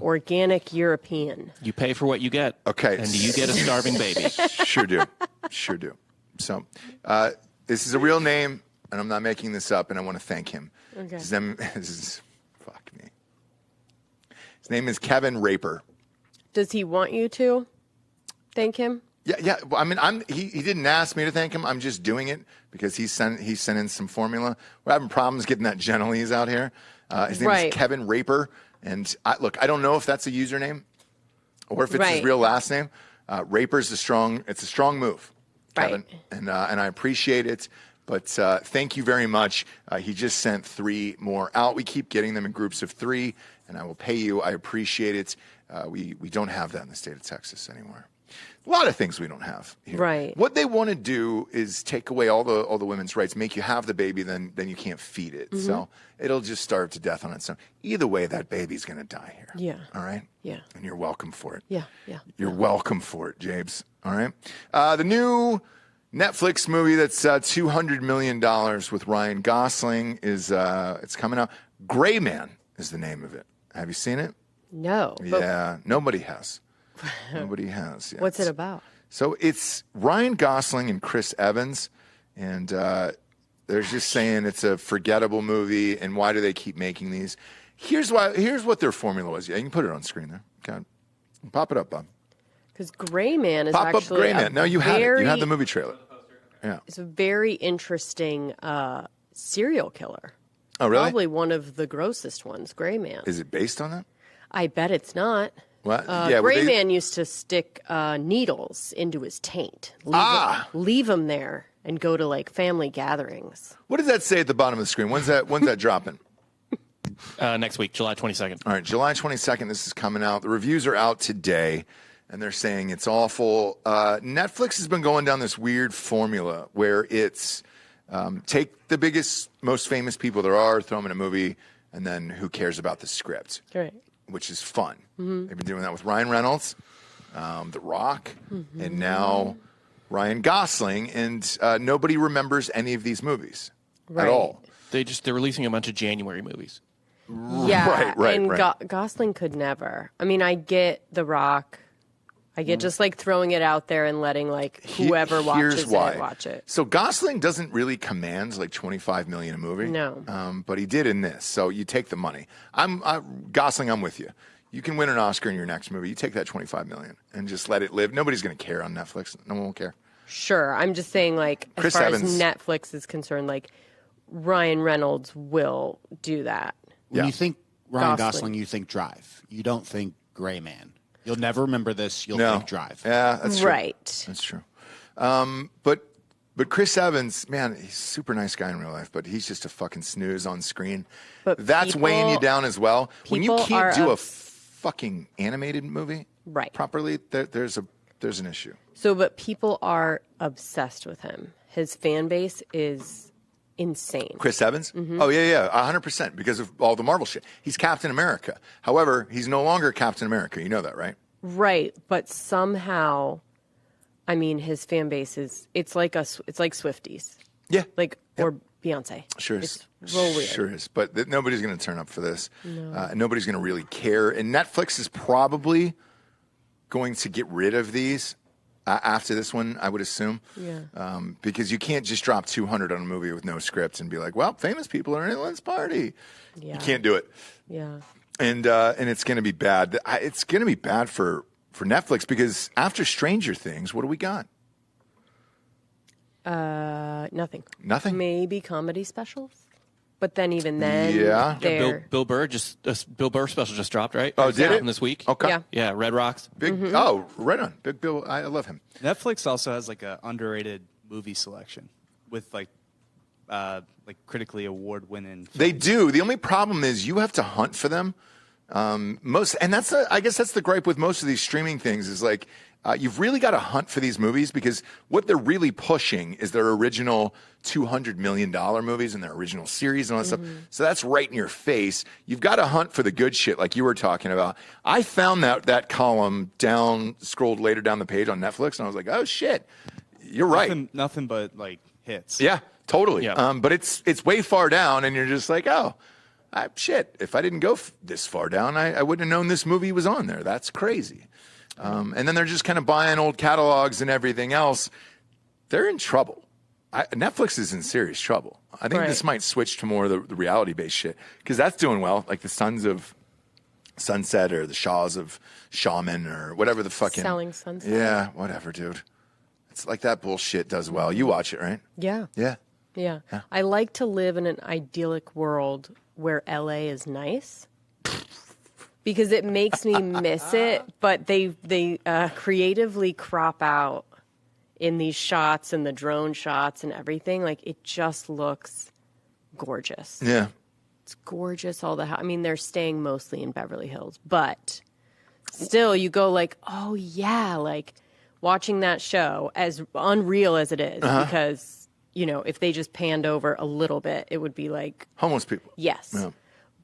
Organic European. You pay for what you get. Okay. And you get a starving baby. Sure do. So this is a real name, and I'm not making this up, and I want to thank him. Okay. His name is Kevin Raper. Does he want you to thank him? Yeah. Well, I mean, he didn't ask me to thank him. I'm just doing it because he sent in some formula. We're having problems getting that Genelese out here. His name is Kevin Raper. And I don't know if that's a username or if it's his real last name. Raper's it's a strong move. Kevin, and I appreciate it. But thank you very much. He just sent 3 more out. We keep getting them in groups of 3, and I will pay you. I appreciate it. We don't have that in the state of Texas anymore. A lot of things we don't have here. Right. What they want to do is take away all the women's rights, make you have the baby, then you can't feed it. Mm-hmm. So it'll just starve to death on its own. Either way, that baby's going to die here. Yeah. All right? Yeah. And you're welcome for it. Yeah. You're welcome for it, Jabes. All right? The new Netflix movie that's $200 million with Ryan Gosling is it's coming out. Gray Man is the name of it. Have you seen it? No. Yeah, nobody has. Nobody has. What's it about? So it's Ryan Gosling and Chris Evans, and they're just saying it's a forgettable movie, and why do they keep making these? Here's what their formula was. Yeah, you can put it on screen there. Okay. Pop it up, Bob. Because Gray Man is Pop actually up Gray Man. No, you had it. You had the movie trailer. Yeah. It's a very interesting serial killer. Oh, really? Probably one of the grossest ones, Gray Man. Is it based on that? I bet it's not. What? Gray Man used to stick needles into his taint. Leave him there and go to like family gatherings. What does that say at the bottom of the screen? When's that dropping? Next week, July 22nd. All right, July 22nd, this is coming out. The reviews are out today, and they're saying it's awful. Netflix has been going down this weird formula where it's take the biggest, most famous people there are, throw them in a movie, and then who cares about the script? Right. Which is fun. Mm-hmm. They've been doing that with Ryan Reynolds, The Rock, and now Ryan Gosling, and nobody remembers any of these movies at all. They're releasing a bunch of January movies. Yeah, right. Gosling could never. I mean, I get The Rock. I get just like throwing it out there and letting like whoever watches it watch it. So Gosling doesn't really command like $25 million a movie. No. But he did in this. So you take the money. Gosling, I'm with you. You can win an Oscar in your next movie. You take that $25 million and just let it live. Nobody's going to care on Netflix. No one will care. Sure. I'm just saying like as far as Netflix is concerned, like Ryan Reynolds will do that. When you think Ryan Gosling, you think Drive. You don't think Gray Man. You'll never remember this. You'll think Drive. Yeah, that's true. Right. That's true. But Chris Evans, man, he's a super nice guy in real life, but he's just a fucking snooze on screen. But that's weighing you down as well. When you can't do a fucking animated movie properly, there's an issue. So, but people are obsessed with him. His fan base is insane. Chris Evans? Mm-hmm. Oh, yeah, 100%, because of all the Marvel shit. He's Captain America. However, he's no longer Captain America. You know that, right? Right, but somehow, I mean, his fan base it's like Swifties. Yeah. Or Beyonce. Sure is. It's real weird. Sure is. But nobody's going to turn up for this. No. And nobody's going to really care. And Netflix is probably going to get rid of these after this one, I would assume. Yeah. Because you can't just drop 200 on a movie with no script and be like, well, famous people are in it, let's party. Yeah. You can't do it. Yeah. And it's going to be bad. It's going to be bad for Netflix because after Stranger Things, what do we got? Nothing. Nothing? Maybe comedy specials. But then even then, Bill Burr special just dropped, right? Oh, did it? This week? Okay. Yeah, Red Rocks. Big. Mm-hmm. Oh, right on. Big Bill. I love him. Netflix also has like a underrated movie selection with like critically award-winning films. They do. The only problem is you have to hunt for them. I guess that's the gripe with most of these streaming things is like you've really got to hunt for these movies because what they're really pushing is their original $200 million movies and their original series and all that stuff. So that's right in your face. You've got to hunt for the good shit like you were talking about. I found that column scrolled later down the page on Netflix and I was like, oh shit, you're right. Nothing but like hits. Yeah, totally. Yeah. But it's way far down and you're just like, oh, shit, if I didn't go this far down, I wouldn't have known this movie was on there. That's crazy. And then they're just kind of buying old catalogs and everything else. They're in trouble. Netflix is in serious trouble. I think this might switch to more of the reality-based shit because that's doing well, like the Sons of Sunset or the Shaws of Shaman or whatever the fucking... Selling Sunset. Yeah, whatever, dude. It's like that bullshit does well. You watch it, right? Yeah. Yeah. Yeah. I like to live in an idyllic world where LA is nice because it makes me miss it, but they creatively crop out in these shots and the drone shots and everything. Like, it just looks gorgeous. Yeah. It's gorgeous. I mean, they're staying mostly in Beverly Hills, but still you go like, oh yeah, like watching that show, as unreal as it is, because, you know, if they just panned over a little bit, it would be like homeless people. Yes. Yeah.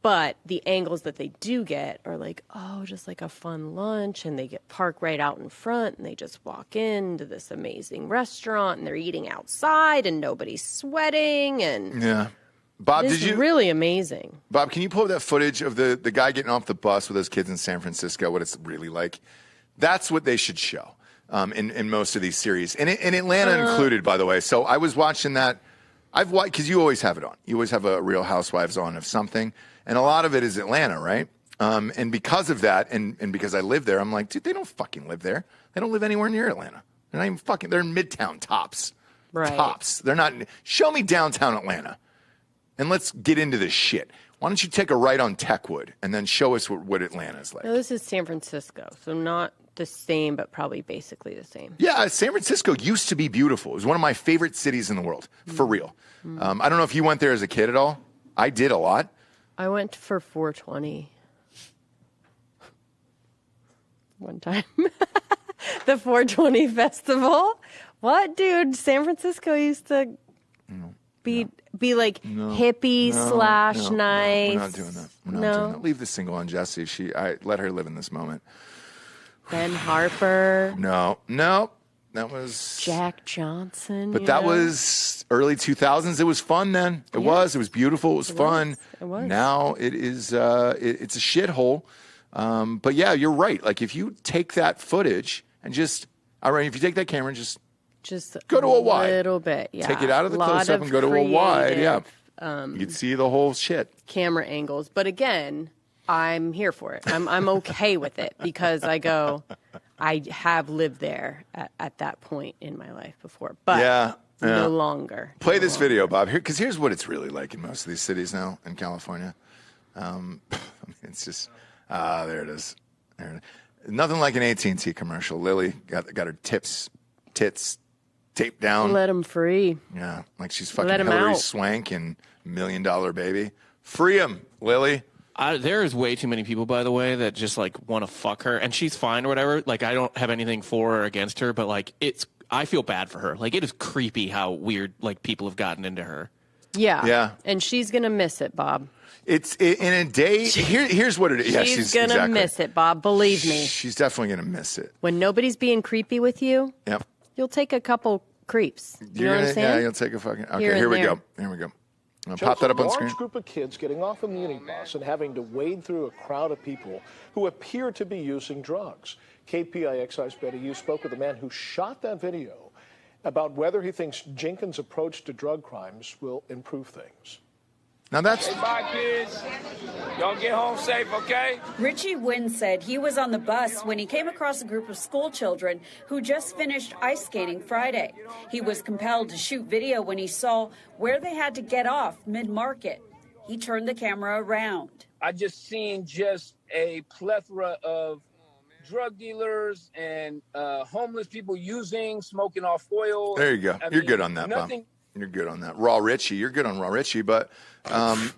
But the angles that they do get are like, oh, just like a fun lunch, and they get parked right out in front, and they just walk into this amazing restaurant, and they're eating outside, and nobody's sweating, and yeah. Bob, it's really amazing. Bob, can you pull up that footage of the guy getting off the bus with those kids in San Francisco? What it's really like? That's what they should show in most of these series, and Atlanta included, by the way. So I was watching that. I've watched because you always have it on. You always have a Real Housewives on of something, and a lot of it is Atlanta, right? And because of that, and because I live there, I'm like, dude, they don't fucking live there. They don't live anywhere near Atlanta. They're not even fucking. They're in Midtown, tops. Right. Tops. They're not. Show me downtown Atlanta. And let's get into this shit. Why don't you take a right on Techwood and then show us what Atlanta's like? No, this is San Francisco, so not the same, but probably basically the same. Yeah, San Francisco used to be beautiful. It was one of my favorite cities in the world, for real. I don't know if you went there as a kid at all. I did a lot. I went for 420 one time. The 420 festival. What, dude? San Francisco used to be like hippie slash nice. We're not doing that. We're not doing that. Leave the single on Jessie. I let her live in this moment. Ben Harper. No. That was Jack Johnson. But that was early 2000s. It was fun then. It was. It was beautiful. It was fun. It was. Now it is. It's a shithole. But yeah, you're right. Like if you take that footage and if you take that camera and just go to a wide. Little bit, yeah. Take it out of the close-up and go to a wide. Yeah. You can see the whole shit. Camera angles. But again, I'm here for it. I'm okay with it because I have lived there at that point in my life before. But no longer. Play this video, Bob, because here's what it's really like in most of these cities now in California. It's just, there it is. Nothing like an AT&T commercial. Lily got her tits taped down. Let him free. Yeah, like she's fucking Hillary Swank and $1 Million Baby. Free him, Lily. There is way too many people, by the way, that just like want to fuck her, and she's fine or whatever. Like I don't have anything for or against her, but like I feel bad for her. Like it is creepy how weird like people have gotten into her. Yeah. And she's gonna miss it, Bob. It's in a day. Here's what it is. Yeah, she's gonna miss it, Bob. Believe me. She's definitely gonna miss it. When nobody's being creepy with you, you'll take a couple creeps. You know what I'm saying? Yeah, you'll take a fucking. Okay, here we go. I'll pop that up on screen. A large group of kids getting off a minibus and having to wade through a crowd of people who appear to be using drugs. KPIX's Betty Yu spoke with the man who shot that video about whether he thinks Jenkins' approach to drug crimes will improve things. Now that's... Hey, bye, kids. Y'all get home safe, okay? Richie Wynn said he was on the bus when he came across a group of school children who just finished ice skating Friday. He was compelled to shoot video when he saw where they had to get off mid-market. He turned the camera around. I just seen just a plethora of drug dealers and homeless people smoking off oil. There you go. You're good on that, Bob. You're good on that. Raw Richie. You're good on Raw Richie, but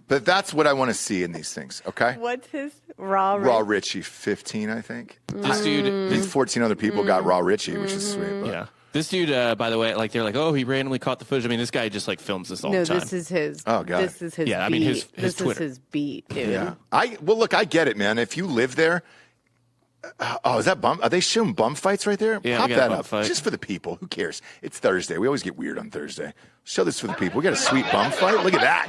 that's what I want to see in these things, okay? What's his Raw Richie, 15, I think. This dude... These 14 other people got Raw Richie, which is sweet. But. Yeah. This dude, by the way, like they're like, oh, he randomly caught the footage. I mean, this guy just like films this all the time. No, this is his. Oh, God. This is his beat. I mean, his this Twitter. is his beat, dude. Yeah. Well, look, I get it, man. If you live there... is that bum? Are they showing bum fights right there? Yeah, Pop that up. Just for the people. Who cares? It's Thursday. We always get weird on Thursday. Show this for the people. We got a sweet bum fight. Look at that.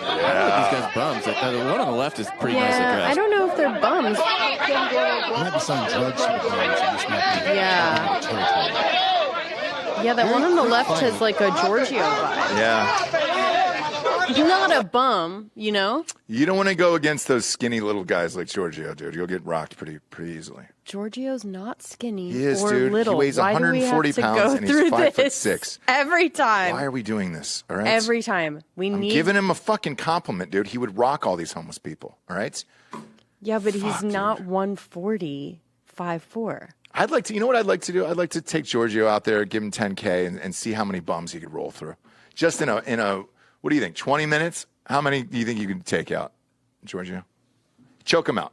Yeah. These guys bums. Like, the one on the left is pretty nicely dressed. I don't know if they're bums. They might be selling drugs to the bums. Yeah, that one on the left has like a Giorgio vibe. Yeah. Not a bum, you know? You don't want to go against those skinny little guys like Giorgio, dude. You'll get rocked pretty easily. Giorgio's not skinny he is, or dude. little. He weighs 140 pounds and he's 5'6". Every time. Why are we doing this? All right. Every time. I'm giving him a fucking compliment, dude. He would rock all these homeless people. All right. Yeah, but he's not 140, 5'4". I'd like to, you know what I'd like to do? I'd like to take Giorgio out there, give him 10K and see how many bums he could roll through. Just in a, what do you think, 20 minutes? How many do you think you could take out, Giorgio? Choke them out.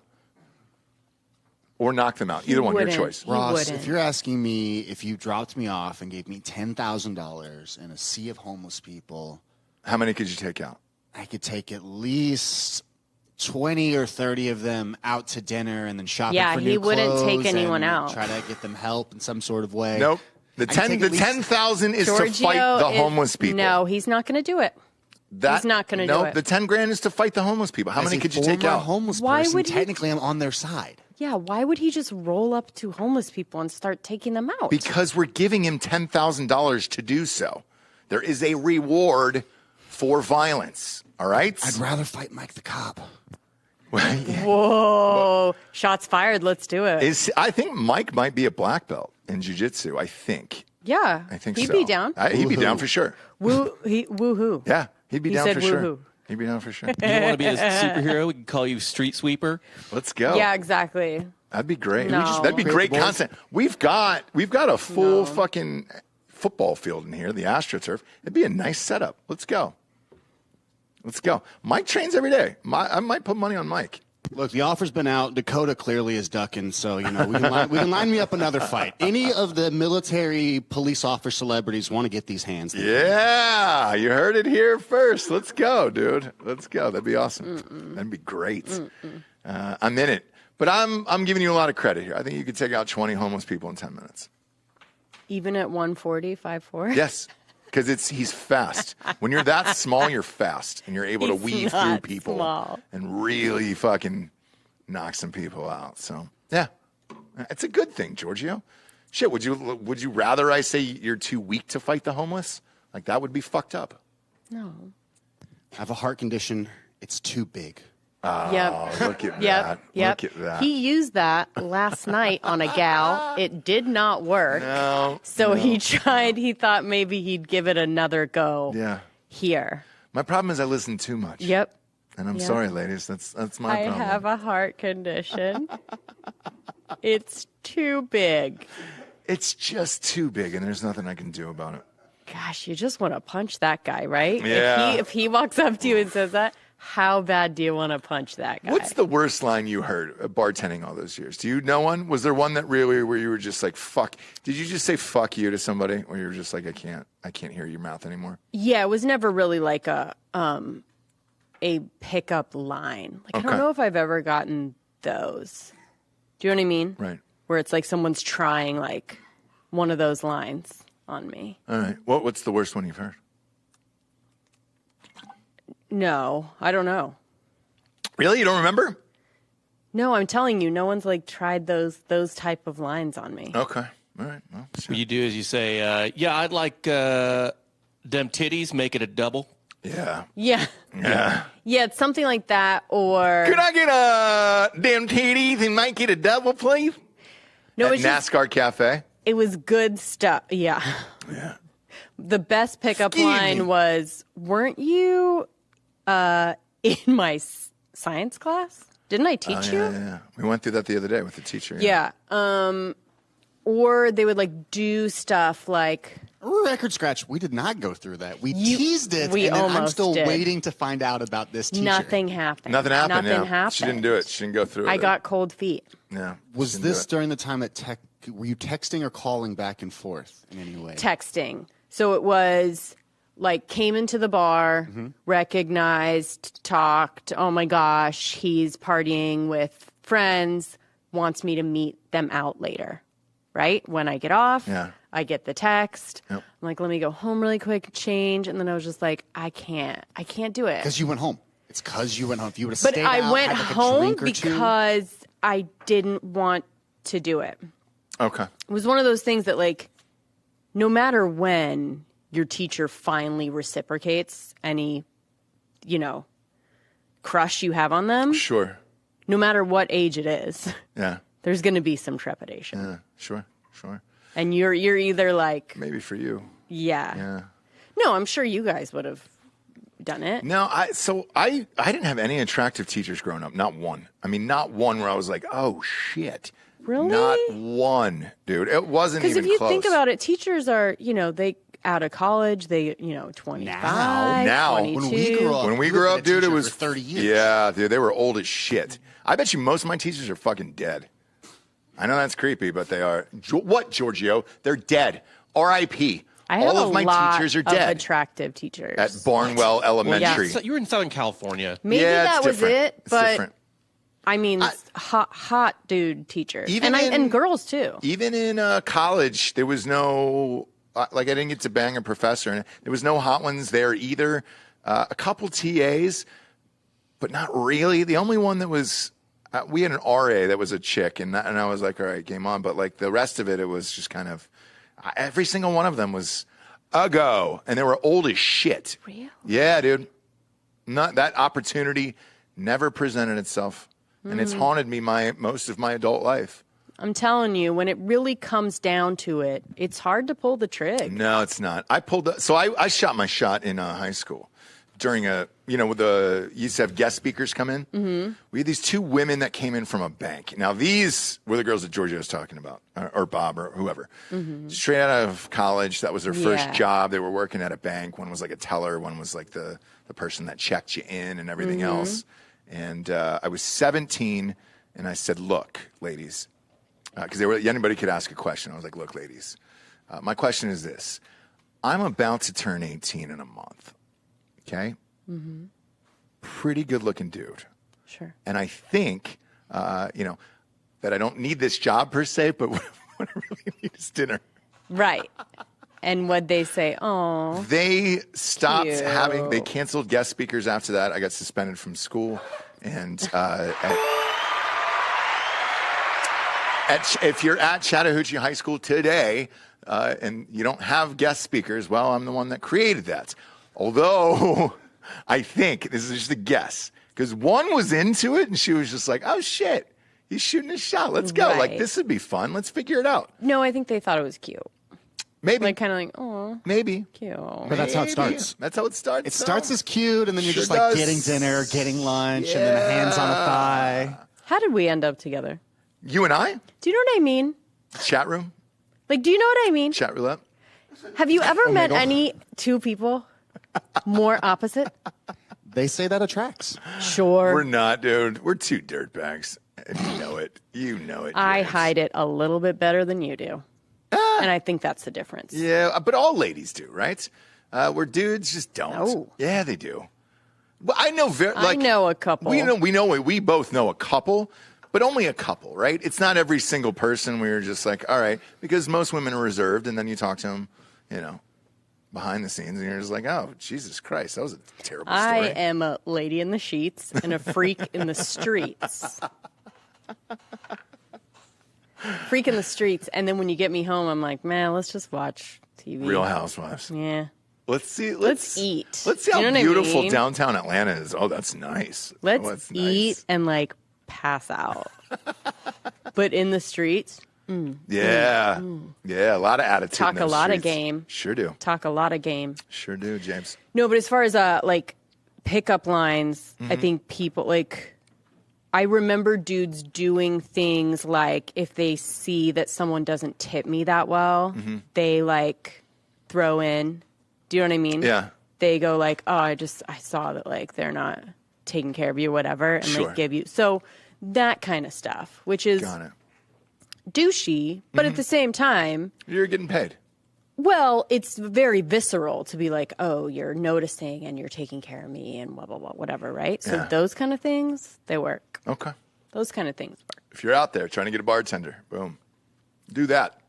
Or knock them out. Either one, your choice. Ross, if you're asking me if you dropped me off and gave me $10,000 in a sea of homeless people. How many could you take out? I could take at least 20 or 30 of them out to dinner and then shopping for new clothes. Yeah, he wouldn't take anyone out. Try to get them help in some sort of way. Nope. The 10,000 is to fight the homeless people. No, he's not going to do it. He's not going to do it. The 10 grand is to fight the homeless people. How many could you take out? Homeless person, technically I'm on their side. Yeah, why would he just roll up to homeless people and start taking them out? Because we're giving him $10,000 to do so. There is a reward for violence. All right? I'd rather fight Mike the cop. Whoa. Shots fired. Let's do it. I think Mike might be a black belt in jiu-jitsu. I think. Yeah. I think he'd so. Be down. He'd be down for sure. Woohoo. Yeah. He'd be down for sure. He'd be down for sure. You want to be a superhero? We can call you Street Sweeper. Let's go. Yeah, exactly. That'd be great. No. That'd be great content. We've got a full fucking football field in here, the AstroTurf. It'd be a nice setup. Let's go. Mike trains every day. I might put money on Mike. Look, the offer's been out. Dakota clearly is ducking, so we can line me up another fight. Any of the military police officer celebrities want to get these hands. Yeah, you heard it here first. Let's go, dude. Let's go. That'd be awesome. That'd be great. I'm in it, but I'm giving you a lot of credit here. I think you could take out 20 homeless people in 10 minutes. Even at 140, 5'4"? Yes. Because he's fast. When you're that small, you're fast, and you're able to weave through people and really fucking knock some people out. So yeah, it's a good thing, Giorgio. Shit, would you rather I say you're too weak to fight the homeless? Like that would be fucked up. No. I have a heart condition. It's too big. Oh, yep. Look at yep. that. Yep. Look at that. He used that last night on a gal. It did not work. So he tried. He thought maybe he'd give it another go. Yeah. Here. My problem is I listen too much. Yep. And I'm sorry, ladies. That's my problem. I have a heart condition. It's too big. It's just too big, and there's nothing I can do about it. Gosh, you just want to punch that guy, right? Yeah. If he walks up to you and says that, how bad do you want to punch that guy? What's the worst line you heard bartending all those years? Do you know one? Was there one that really where you were just like, fuck? Did you just say fuck you to somebody? Or you were just like, I can't hear your mouth anymore? Yeah, it was never really like a pickup line. Like, I don't know if I've ever gotten those. Do you know what I mean? Right. Where it's like someone's trying like one of those lines on me. All right. What's the worst one you've heard? No, I don't know. Really? You don't remember? No, I'm telling you, no one's like tried those type of lines on me. Okay. All right. Well, sure. What you do is you say, yeah, I'd like them titties, make it a double. Yeah. Yeah. Yeah. Yeah, it's something like that, or... Could I get them titties and make it a double, please? No, At NASCAR Cafe? It was good stuff. Yeah. Yeah. The best pickup line was, weren't you in my science class? Didn't I teach you? Yeah. We went through that the other day with the teacher. Yeah. Or they would like do stuff like... Record scratch. We did not go through that. We teased it. We and almost I'm still did. waiting to find out about this teacher. Nothing happened. Nothing happened. Nothing happened. She didn't do it. She didn't go through it. I got cold feet. Yeah. Was this during the time that were you texting or calling back and forth in any way? Texting. So it was like came into the bar, recognized, talked. Oh my gosh, he's partying with friends, wants me to meet them out later. Right? When I get off, I get the text. Yep. I'm like, let me go home really quick, change. And then I was just like, I can't do it. Because you went home. It's because you went home. If you would have stayed But I out, went had like home because I didn't want to do it. Okay. It was one of those things that, like, no matter when your teacher finally reciprocates any, crush you have on them. Sure. No matter what age it is. Yeah. There's going to be some trepidation. Yeah, sure. And you're either like... Maybe for you. Yeah. No, I'm sure you guys would have done it. No, I didn't have any attractive teachers growing up. Not one. I mean, not one where I was like, oh, shit. Really? Not one, dude. It wasn't even close. Because if you think about it, teachers are, they out of college, they, 25, now 22. When we grew up, dude, it was 30 years. Yeah, dude, they were old as shit. I bet you most of my teachers are fucking dead. I know that's creepy, but they are. What, Giorgio? They're dead. R.I.P. All of my teachers are dead. Of attractive teachers at Barnwell Elementary. You were in Southern California. Maybe that was it, but different. I mean, hot dude teachers, Even and girls too. Even in college, there was no I didn't get to bang a professor, and there was no hot ones there either. A couple TAs, but not really. The only one that was we had an RA that was a chick, and I was like, all right, game on. But like the rest of it, it was just kind of every single one of them was a go, and they were old as shit. Really? Yeah, dude. Not that opportunity never presented itself. And it's haunted me most of my adult life. I'm telling you, when it really comes down to it, it's hard to pull the trig. No, it's not. I shot my shot in high school during you used to have guest speakers come in. Mm-hmm. We had these two women that came in from a bank. Now, these were the girls that Georgia was talking about, or Bob, or whoever. Mm-hmm. Straight out of college, that was their first job. They were working at a bank. One was like a teller. One was like the person that checked you in and everything else. And I was 17, and I said, look, ladies, because anybody could ask a question. I was like, look, ladies, my question is this. I'm about to turn 18 in a month, okay? Mm-hmm. Pretty good-looking dude. Sure. And I think, that I don't need this job per se, but what I really need is dinner. Right. And what'd they say? Oh, they stopped cute. they canceled guest speakers after that. I got suspended from school. And if you're at Chattahoochee High School today and you don't have guest speakers, well, I'm the one that created that. Although I think, this is just a guess, because one was into it and she was just like, oh, shit, he's shooting a shot. Let's go. Right. Like, this would be fun. Let's figure it out. No, I think they thought it was cute. Maybe. Like, kind of like, oh. Maybe. Cute. But that's how it starts. That's how it starts. It starts as cute, and then you're Sure just like does. getting dinner, getting lunch, and then a hands on a thigh. How did we end up together? You and I? Do you know what I mean? Chat room? Like, do you know what I mean? Chat roulette? Have you ever met any two people more opposite? They say that attracts. Sure. We're not, dude. We're two dirtbags. You know it. You know it. I James. hide it a little bit better than you do. And I think that's the difference. Yeah, but all ladies do, right? Where dudes just don't. No. Yeah, they do. Well, I know I know a couple. We both know a couple, but only a couple, right? It's not every single person where you're just like, all right, because most women are reserved, and then you talk to them, behind the scenes, and you're just like, oh, Jesus Christ, that was a terrible story. I am a lady in the sheets and a freak in the streets. Freak in the streets, and then when you get me home, I'm like, man, let's just watch TV. Real Housewives. Yeah. Let's eat. Let's see how you know beautiful I mean? downtown Atlanta is. Oh, that's nice. Let's eat and like pass out. But in the streets, yeah, a lot of attitude. Talk in a those lot of streets. game. Sure do. Talk a lot of game. Sure do, James. No, but as far as like pickup lines, I think people like. I remember dudes doing things like if they see that someone doesn't tip me that well, they like throw in. Do you know what I mean? Yeah. They go like, oh, I saw that like they're not taking care of you or whatever, and Sure. like give you so that kind of stuff, which is Got it. douchey, but at the same time, You're getting paid. well, it's very visceral to be like, oh, you're noticing and you're taking care of me and blah, blah, blah, whatever, right? So Yeah. those kind of things, they work. Okay. Those kind of things work. If you're out there trying to get a bartender, boom, do that.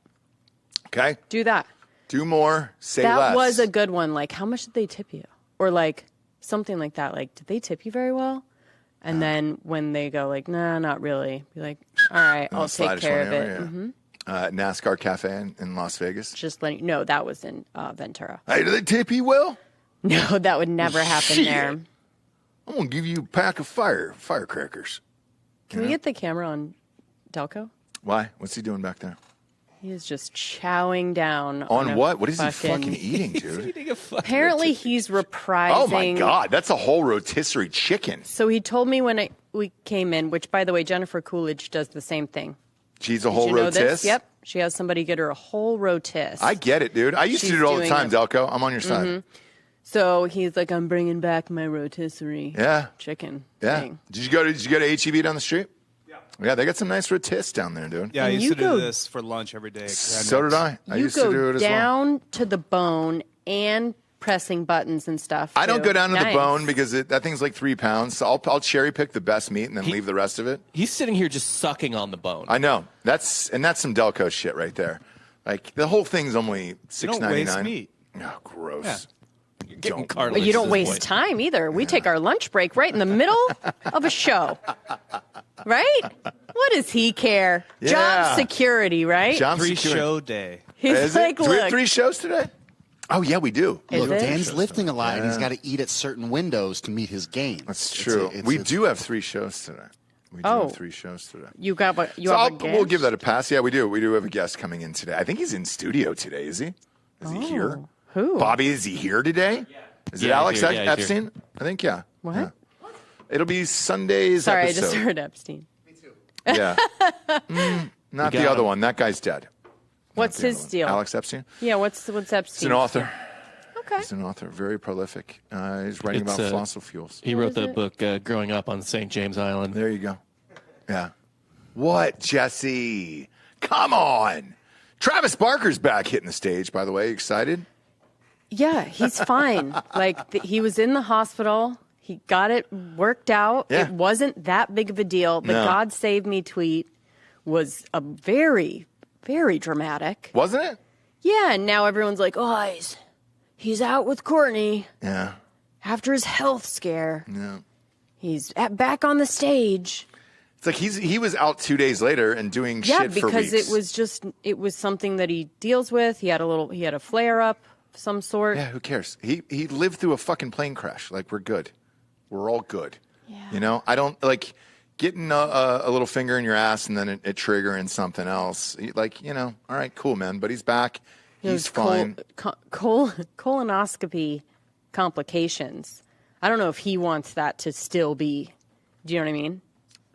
Okay. Do that. Do more. Say That less. was a good one. Like, how much did they tip you? Or like something like that. Like, did they tip you very well? And then when they go like, nah, not really, be like, all right, I'll take care of it. Yeah. NASCAR Cafe in Las Vegas. Just letting no, that was in Ventura. Hey, do they tip you well? No, that would never happen Shit. there. I'm gonna give you a pack of firecrackers. Can we get the camera on Delco? Why? What's he doing back there? He is just chowing down On a what? What is he fucking eating, dude? Apparently, he's reprising. Oh my God, that's a whole rotisserie chicken. So he told me when we came in, which by the way, Jennifer Coolidge does the same thing. She's a whole rotis? Yep. She has somebody get her a whole rotis. I get it, dude. I used to do it all the time, Delco. I'm on your side. So he's like, I'm bringing back my rotisserie chicken thing. Did you go to HEB down the street? Yeah, they got some nice rotis down there, dude. Yeah, I used to do this for lunch every day. So did I. I used to do it as well. You go down to the bone and pressing buttons and stuff. I don't go down to the bone because that thing's like 3 pounds. So I'll cherry pick the best meat and then leave the rest of it. He's sitting here just sucking on the bone. I know. That's some Delco shit right there. Like the whole thing's only $6.99. You don't waste meat. Oh, gross. Yeah. You're getting cartilage. But you don't waste time either. We take our lunch break right in the middle of a show. Right? What does he care? Yeah. Job security, right? Job 3-show day. He's like, do we have look. 3 shows today? Oh, yeah, we do. Is Look, it? Dan's lifting a lot, and he's got to eat at certain windows to meet his gains. That's true. We do have 3 shows today. We do have 3 shows today. You got what? You So have a guest? we'll give that a pass. Yeah, we do. We do have a guest coming in today. I think he's in studio today. Is he? Is he here? Who? Bobby, is he here today? Yeah. Is it Alex Epstein? I think, yeah. What? Yeah. It'll be Sunday's Sorry, episode. I just heard Epstein. Yeah. Not the other one. That guy's dead. What's his deal? Alex Epstein? Yeah, what's Epstein? He's an author. Okay. He's an author. Very prolific. He's writing about fossil fuels. He wrote the book Growing Up on St. James Island. There you go. Yeah. What, Jesse? Come on. Travis Barker's back hitting the stage, by the way. Excited? Yeah, he's fine. He was in the hospital. He got it worked out. Yeah. It wasn't that big of a deal. The God Save Me tweet was a very, very dramatic. Wasn't it? Yeah, and now everyone's like, oh, he's out with Courtney. Yeah. After his health scare. Yeah. He's back on the stage. It's like he was out 2 days later and doing shit for weeks. Yeah, because it was something that he deals with. He had a flare up of some sort. Yeah, who cares? He lived through a fucking plane crash. Like, we're good. We're all good. Yeah. You know, I don't like getting a little finger in your ass and then it triggering something else. Like, you know, all right, cool, man. But he's back. He's fine. Colonoscopy complications. I don't know if he wants that to still be. Do you know what I mean?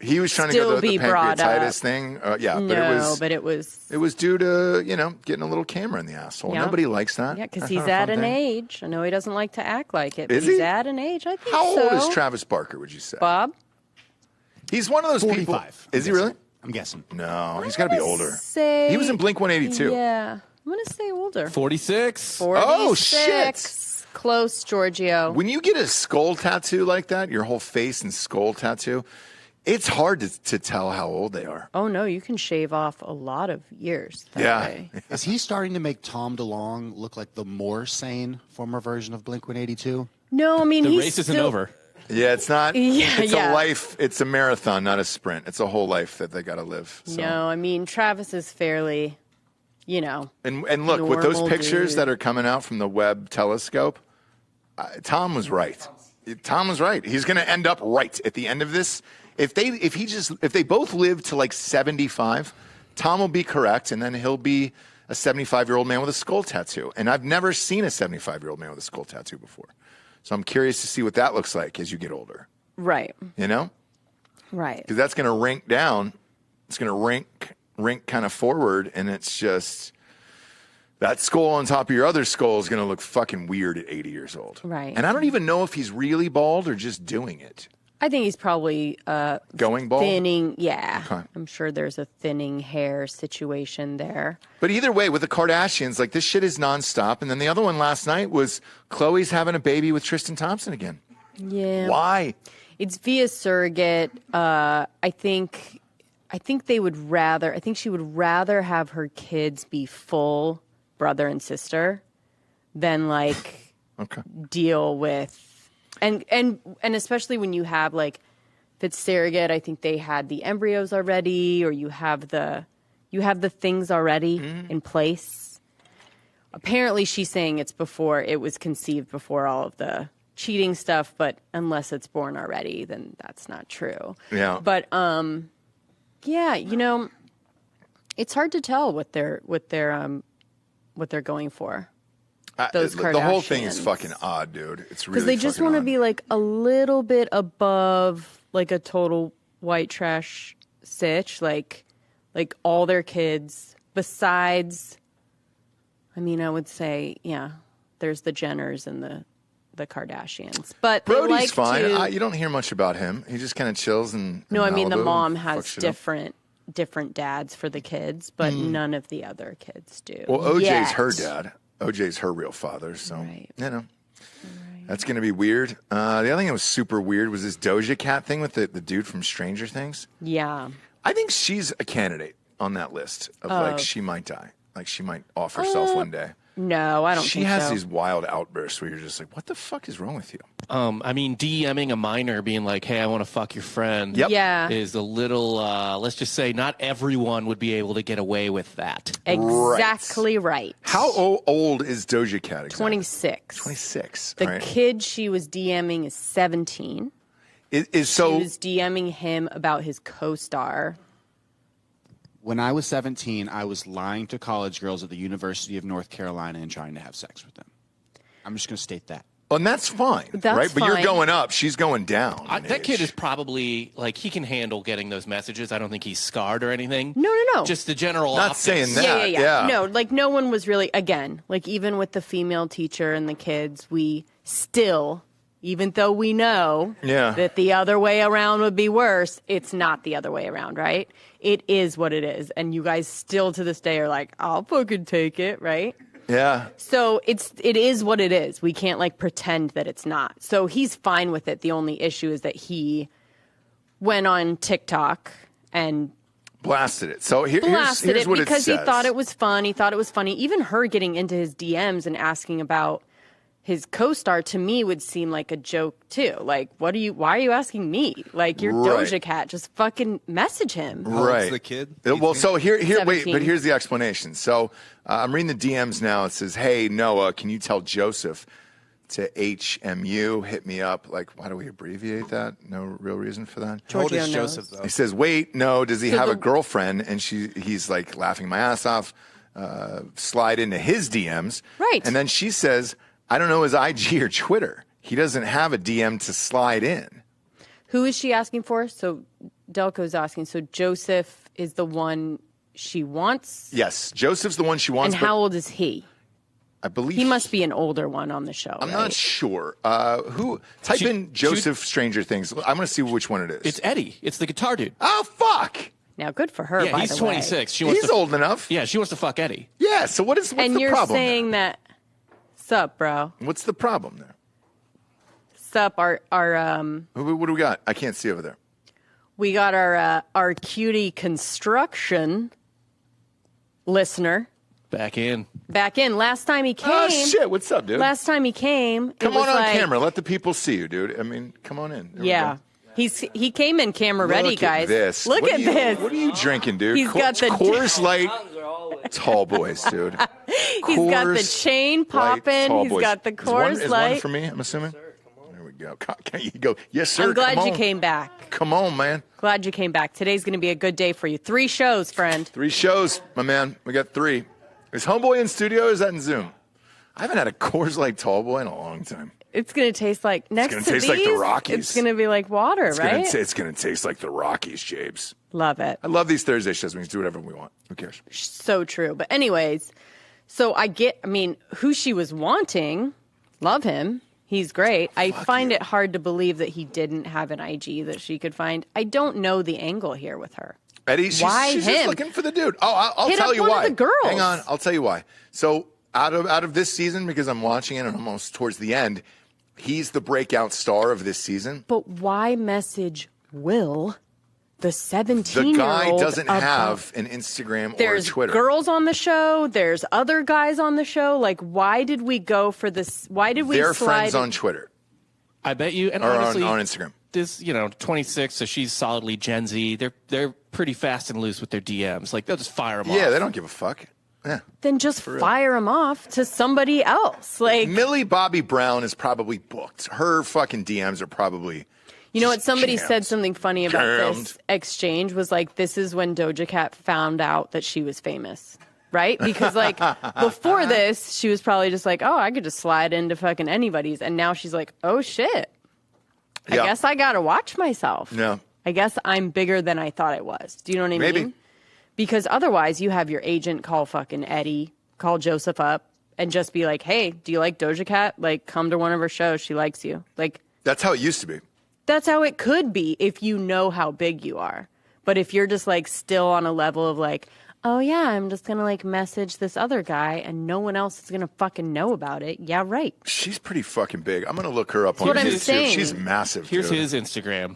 He was trying to go the pancreatitis thing. But it was due to, you know, getting a little camera in the asshole. Yeah. Nobody likes that. Yeah, because he's at an age. I know he doesn't like to act like it. Is but he's he? at an age, I think. How old is Travis Barker, would you say? Bob? He's one of those 45. people. Is he really? I'm guessing. No, he's got to be older. He was in Blink 182. Yeah. I'm going to say older. 46. 46. Oh, shit. Close, Giorgio. When you get a skull tattoo like that, your whole face and skull tattoo, it's hard to tell how old they are. Oh, no, you can shave off a lot of years that way. Is he starting to make Tom DeLonge look like the more sane former version of Blink-182? No, I mean, the race isn't over. Yeah, it's not. It's a life. It's a marathon, not a sprint. It's a whole life that they got to live. So. No, I mean, Travis is fairly, you know. And look, with those pictures that are coming out from the Webb telescope, Tom was right. Tom was right. He's going to end up right at the end of this. If they both live to like 75, Tom will be correct, and then he'll be a 75-year-old man with a skull tattoo. And I've never seen a 75-year-old man with a skull tattoo before. So I'm curious to see what that looks like as you get older. Right. You know? Right. Because that's going to rink down. It's going to rink kind of forward, and it's just that skull on top of your other skull is going to look fucking weird at 80 years old. Right. And I don't even know if he's really bald or just doing it. I think he's probably going bald. Thinning, yeah. Okay. I'm sure there's a thinning hair situation there. But either way, with the Kardashians, like this shit is nonstop. And then the other one last night was Khloe's having a baby with Tristan Thompson again. Yeah. Why? It's via surrogate. I think they would rather. I think she would rather have her kids be full brother and sister than like deal with. And especially when you have like, if it's surrogate, I think they had the embryos already, or you have the things already in place. Apparently, she's saying it was conceived before all of the cheating stuff, but unless it's born already, then that's not true. Yeah. But yeah, you know, it's hard to tell what they're going for. Those Kardashians. The whole thing is fucking odd, dude. It's really because they just want to be like a little bit above like a total white trash sitch, like Like all their kids, besides, I mean, I would say, yeah, there's the Jenners and the Kardashians. But Brody's like fine. You don't hear much about him. He just kind of chills and no, I mean the Malibu mom and has fucks different dads for the kids, but none of the other kids do. Well, OJ's yet. her dad. OJ's her real father. So you know. That's going to be weird. The other thing that was super weird was this Doja Cat thing with the dude from Stranger Things. Yeah. I think she's a candidate on that list of like she might die. Like she might off herself one day. No, I don't think so. She has these wild outbursts where you're just like, what the fuck is wrong with you? I mean, DMing a minor being like, hey, I want to fuck your friend is a little, let's just say not everyone would be able to get away with that. Exactly right. How old is Doja Cat exactly? 26. 26. The kid she was DMing is 17. She was DMing him about his co-star. When I was 17, I was lying to college girls at the University of North Carolina and trying to have sex with them. I'm just going to state that. Oh, and that's fine, right? But you're going up. She's going down. That kid is probably, like, he can handle getting those messages. I don't think he's scarred or anything. No. Just the general Not optics. saying that. Yeah. No, like, no one was really, again, like, even with the female teacher and the kids, we still, even though we know that the other way around would be worse, it's not the other way around, right? It is what it is. And you guys still to this day are like, I'll fucking take it, right? Yeah. So it is what it is. We can't like pretend that it's not. So he's fine with it. The only issue is that he went on TikTok and blasted it. So here's what it says. Because he thought it was fun. He thought it was funny. Even her getting into his DMs and asking about his co-star to me would seem like a joke too. Like, why are you asking me? Like, you're Doja Cat. Just fucking message him. Right. The kid. Well, so here, 17. wait, but here's the explanation. So I'm reading the DMs now. It says, "Hey Noah, can you tell Joseph to HMU hit me up?" Like, why do we abbreviate that? No real reason for that. How old is Joseph though? He says, "Wait, no. Does he have a girlfriend?" And he's like laughing my ass off. Slide into his DMs. Right. And then she says, I don't know his IG or Twitter. He doesn't have a DM to slide in. Who is she asking for? So Delco's asking. So Joseph is the one she wants? Yes, Joseph's the one she wants. And how old is he? I believe he must be an older one on the show. I'm not sure. Type in Joseph Stranger Things. I'm going to see which one it is. It's Eddie. It's the guitar dude. Oh, fuck. Now, good for her, yeah, by he's the way. 26. He's old enough. Yeah, she wants to fuck Eddie. Yeah, so what's the problem? And you're saying that... Sup, bro? What's the problem there? Sup, our what do we got? I can't see over there. We got our cutie construction listener back in. Last time he came. Oh shit! What's up, dude? Last time he came. Come on camera. Let the people see you, dude. I mean, come on in. There he came in camera ready, guys. This. Look at this. What are you drinking, dude? He's got the Coors Light. Tall boys, dude. He's got the chain popping. He's got the Coors Light. Is one for me, I'm assuming? Sir, there we go. You go. Yes, sir. I'm glad you came back. Come on, man. Glad you came back. Today's going to be a good day for you. 3 shows, friend. 3 shows, my man. We got 3. Is Homeboy in studio or is that in Zoom? I haven't had a Coors Light Tall Boy in a long time. It's going to taste like like the Rockies. It's going to be like water, right? It's going to taste like the Rockies, Jabes. Love it. I love these Thursday shows. We can do whatever we want. Who cares? So true. But anyways, so who she was wanting, love him. He's great. I find it hard to believe that he didn't have an IG that she could find. I don't know the angle here with her. Eddie, she's just looking for the dude. Oh, I'll tell you why. Of the girls. Hang on. I'll tell you why. So out of this season, because I'm watching it and almost towards the end, he's the breakout star of this season. But why message Will, the 17-year-old? The guy doesn't have an Instagram or a Twitter. There's girls on the show. There's other guys on the show. Like, why did we go for this? Why did we They're friends on Twitter. I bet you. And or honestly, on Instagram. This, 26, so she's solidly Gen Z. They're pretty fast and loose with their DMs. Like, they'll just fire them off. Yeah, they don't give a fuck. Yeah. Then just fire him off to somebody else. Like Millie Bobby Brown is probably booked. Her fucking DMs are probably. You know what? Somebody said something funny about this exchange was like, this is when Doja Cat found out that she was famous. Right? Because like before this, she was probably just like, oh, I could just slide into fucking anybody's. And now she's like, oh shit. I guess I got to watch myself. Yeah. I guess I'm bigger than I thought I was. Do you know what I mean? Because otherwise, you have your agent call fucking Eddie, call Joseph up, and just be like, hey, do you like Doja Cat? Like, come to one of her shows. She likes you. Like, that's how it used to be. That's how it could be if you know how big you are. But if you're just like still on a level of like, oh yeah, I'm just gonna like message this other guy and no one else is gonna fucking know about it. Yeah, right. She's pretty fucking big. I'm gonna look her up That's on what YouTube. I'm saying. She's massive. Here's dude. his Instagram.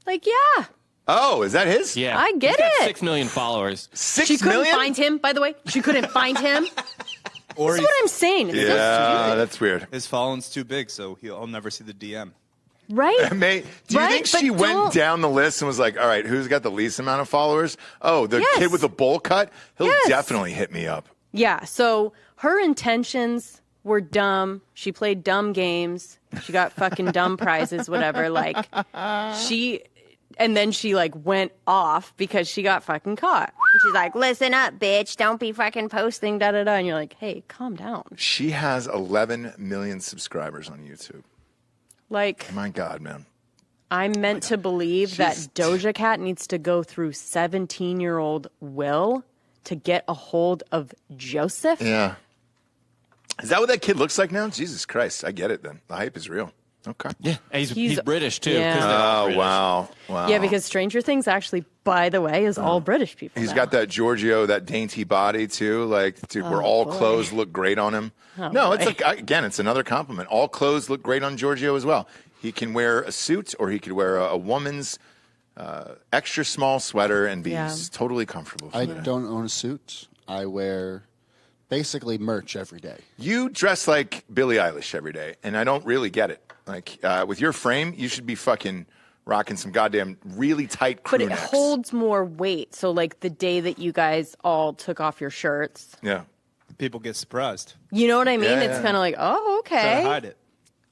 Like, yeah. Oh, is that his? Yeah. I get He's got it. 6 million followers. She couldn't find him, by the way. She couldn't find him. Or That's what I'm saying. It's so stupid. That's weird. His following's too big, so I'll never see the DM. Right? Do you think she went down the list and was like, all right, who's got the least amount of followers? Oh, the kid with the bowl cut? He'll definitely hit me up. Yeah, so her intentions were dumb. She played dumb games. She got fucking dumb prizes, whatever. Like, and then she like went off because she got fucking caught. And she's like, listen up, bitch. Don't be fucking posting, da-da-da. And you're like, hey, calm down. She has 11 million subscribers on YouTube. Like, my God, man. I'm meant to believe that Doja Cat needs to go through 17-year-old Will to get a hold of Joseph. Yeah. Is that what that kid looks like now? Jesus Christ. I get it then. The hype is real. Okay. Yeah. And he's British, too. Yeah. Oh, wow. Wow. Yeah, because Stranger Things actually, by the way, is all British people. He's now. got that Giorgio, that dainty body, too. Like, dude, where all clothes look great on him. Oh, no, boy. it's like, again, it's another compliment. All clothes look great on Giorgio as well. He can wear a suit or he could wear a woman's extra small sweater and be totally comfortable. I don't own a suit. I wear basically merch every day. You dress like Billie Eilish every day, and I don't really get it. Like, with your frame, you should be fucking rocking some goddamn really tight crew But it necks. holds more weight. So, like, the day that you guys all took off your shirts. Yeah. People get surprised. You know what I mean? Yeah, It's yeah. kind of like, oh, Try to okay. hide it.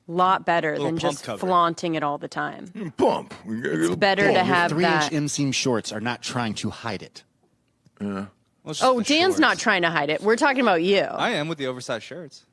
Lot better Little than pump just cover. flaunting it all the time. Bump. It's better to have Your 3-inch that. inseam shorts are not trying to hide it. Yeah. Oh, Dan's not trying to hide it. We're talking about you. I am with the oversized shirts.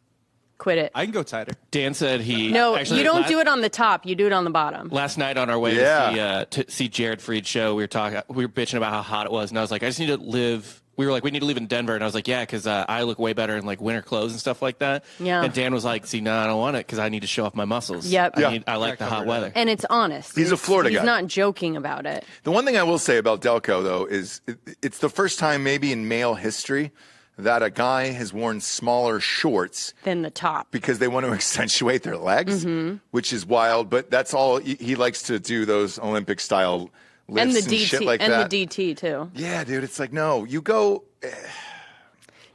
Quit it. I can go tighter. Dan said he... No, actually, you don't do it on the top. You do it on the bottom. Last night on our way to see Jared Freed's show, we were bitching about how hot it was, and I was like, I just need to live... We were like, we need to live in Denver, and I was like, yeah, because I look way better in like winter clothes and stuff like that. Yeah. And Dan was like, see, no, I don't want it because I need to show off my muscles. Yep. I like the hot weather. And it's honest. He's a Florida He's guy. not joking about it. The one thing I will say about Delco, though, is it's the first time maybe in male history that a guy has worn smaller shorts Than the top. because they want to accentuate their legs, which is wild. But that's all. He likes to do those Olympic-style lifts And and, the DT. shit like and that. the DT, too. Yeah, dude, it's like, no, you go...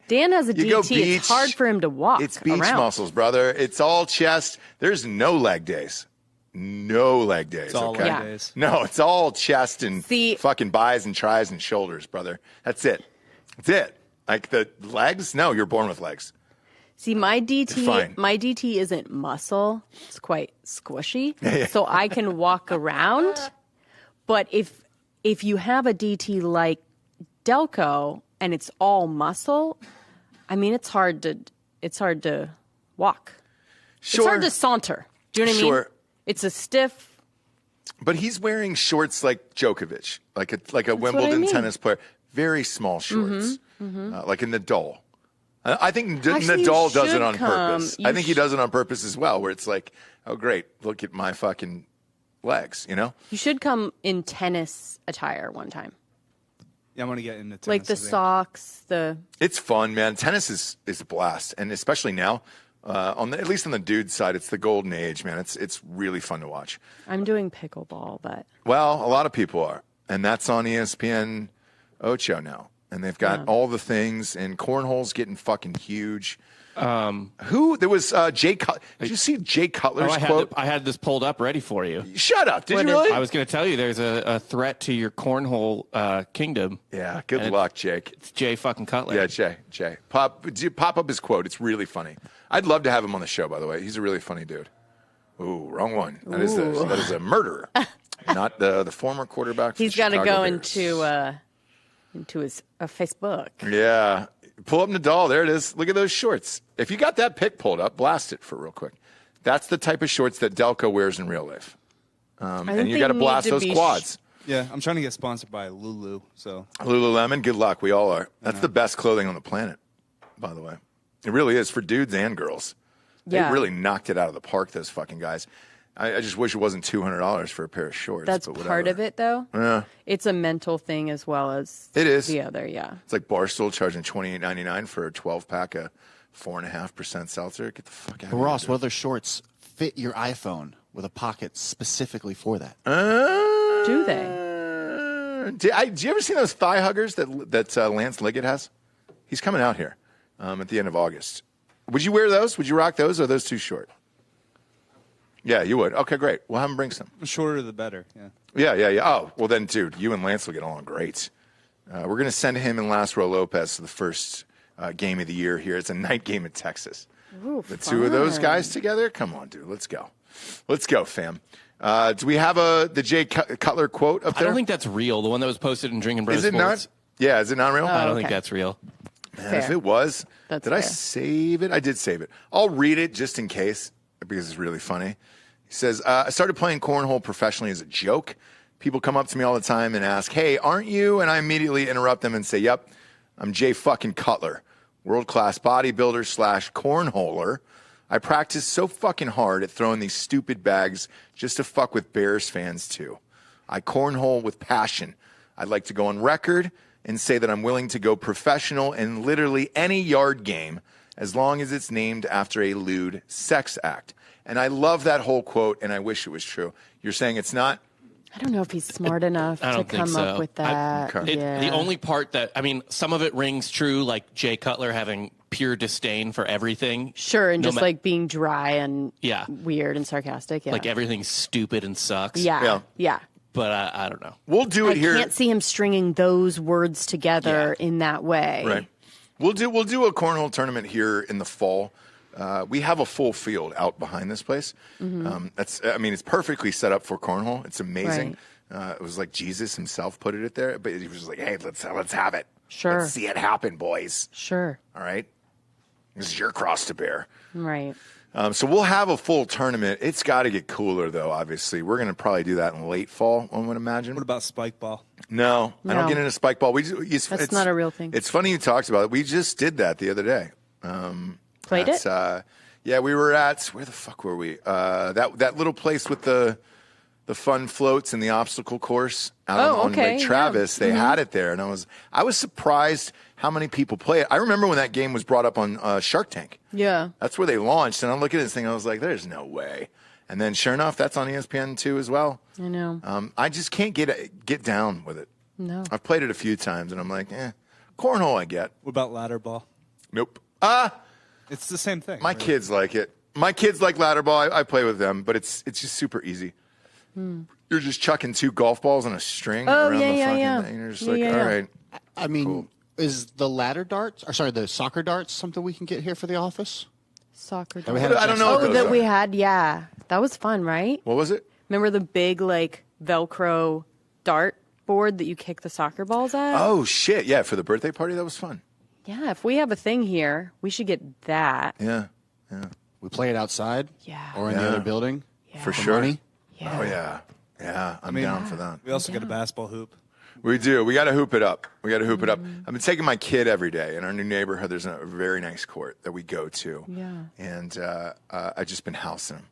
Dan has a You go DT. beach. It's hard for him to walk It's beach around. muscles, brother. It's all chest. There's no leg days. No leg days. It's all okay? leg Yeah. days. No, it's all chest and See- fucking buys and tries and shoulders, brother. That's it. That's it. Like the legs? No, you're born with legs. See, my Fine. DT isn't muscle. It's quite squishy. So I can walk around. But if you have a DT like Delco and it's all muscle, I mean, it's hard to walk. Sure. It's hard to saunter. Do you know what I mean? Sure. It's a stiff. But he's wearing shorts like Djokovic, like a what I Wimbledon mean. tennis player. Very small shorts, like a Nadal. I think Actually, you Nadal does it should on purpose. come. I think he does it on purpose as well, where it's like, oh, great, look at my fucking legs, you know? You should come in tennis attire one time. Yeah, I want to get into tennis. Like the I think. socks, the... It's fun, man. Tennis is a blast, and especially now, at least on the dude side, it's the golden age, man. It's really fun to watch. I'm doing pickleball, but... Well, a lot of people are, and that's on ESPN Ocho now, and they've got all the things, and cornhole's getting fucking huge. There was Jay Cutler. Did you see Jay Cutler's quote? I had this pulled up ready for you. Shut up. Did you really? I was going to tell you there's a threat to your cornhole kingdom. Yeah, good luck, Jake. It's Jay fucking Cutler. Yeah, Jay. Pop up his quote. It's really funny. I'd love to have him on the show, by the way. He's a really funny dude. Ooh, wrong one. That is a murderer, not the former quarterback. He's got to go into his Facebook. Yeah. Pull up Nadal. There it is. Look at those shorts. If you got that pic pulled up, blast it for real quick. That's the type of shorts that Delco wears in real life. And you got to blast those quads. Yeah, I'm trying to get sponsored by Lulu. So Lululemon, good luck. We all are. That's the best clothing on the planet, by the way. It really is for dudes and girls. They really knocked it out of the park, those fucking guys. I just wish it wasn't $200 for a pair of shorts. That's part of it, though. Yeah. It's a mental thing as well as it is. The other, yeah. It's like Barstool charging $28.99 for a 12-pack of 4.5% seltzer. Get the fuck out of here. Ross, what other shorts fit your iPhone with a pocket specifically for that? Do they? Do you ever see those thigh huggers that Lance Liggett has? He's coming out here at the end of August. Would you wear those? Would you rock those, or are those too short? Yeah, you would. Okay, great. We'll have him bring some. The shorter, the better. Yeah. Yeah. Oh, well then, dude, you and Lance will get along great. We're going to send him and Lázaro Lopez to the first game of the year here. It's a night game in Texas. Ooh, the two of those guys together? Come on, dude. Let's go. Let's go, fam. Do we have the Jay Cutler quote up there? I don't think that's real. The one that was posted in Drinking Bros. Is it Sports. not? Yeah, is it not real? I don't think that's real. Man, if it was, did I save it? I did save it. I'll read it just in case because it's really funny. He says, I started playing cornhole professionally as a joke. People come up to me all the time and ask, hey, aren't you? And I immediately interrupt them and say, yep, I'm Jay fucking Cutler, world-class bodybuilder / cornholer. I practice so fucking hard at throwing these stupid bags just to fuck with Bears fans too. I cornhole with passion. I'd like to go on record and say that I'm willing to go professional in literally any yard game as long as it's named after a lewd sex act. And I love that whole quote, and I wish it was true. You're saying it's not? I don't know if he's smart enough to come up with that. The only part that, I mean, some of it rings true, like Jay Cutler having pure disdain for everything. Sure, and just like being dry and weird and sarcastic. Yeah. Like everything's stupid and sucks. Yeah. But I don't know. We'll do it here. I can't see him stringing those words together in that way. Right. We'll do a cornhole tournament here in the fall. We have a full field out behind this place. Mm-hmm. It's perfectly set up for cornhole. It's amazing. Right. It was like Jesus himself put it there, but he was just like, hey, let's have it. Sure. Let's see it happen, boys. Sure. All right. This is your cross to bear. Right. So we'll have a full tournament. It's got to get cooler, though, obviously. We're going to probably do that in late fall, one would imagine. What about spike ball? No, I don't get into spike ball. That's not a real thing. It's funny you talked about it. We just did that the other day. Played it? Yeah, we were at, where the fuck were we? That little place with the fun floats and the obstacle course out on Lake Travis. They had it there, and I was surprised how many people play it. I remember when that game was brought up on Shark Tank. Yeah. That's where they launched, and I'm looking at this thing, I was like, there's no way. And then sure enough, that's on ESPN2 as well. I know. I just can't get down with it. No. I've played it a few times, and I'm like, cornhole I get. What about ladder ball? Nope. It's the same thing. My kids like it. My kids like ladder ball. I play with them, but it's just super easy. You're just chucking 2 golf balls on a string around the fucking thing. You're just all right. I mean, is the the soccer darts something we can get here for the office? Soccer darts. I don't know. That we had, that was fun, right? What was it? Remember the big Velcro dart board that you kick the soccer balls at? Oh shit! Yeah, for the birthday party, that was fun. Yeah, if we have a thing here, we should get that. Yeah. We play it outside. Yeah. Or in the other building. Yeah. For sure. Money. Yeah. Oh yeah. Yeah, I'm down for that. We also get a basketball hoop. We do. We got to hoop it up. I've been taking my kid every day in our new neighborhood. There's a very nice court that we go to. Yeah. And I've just been housing him.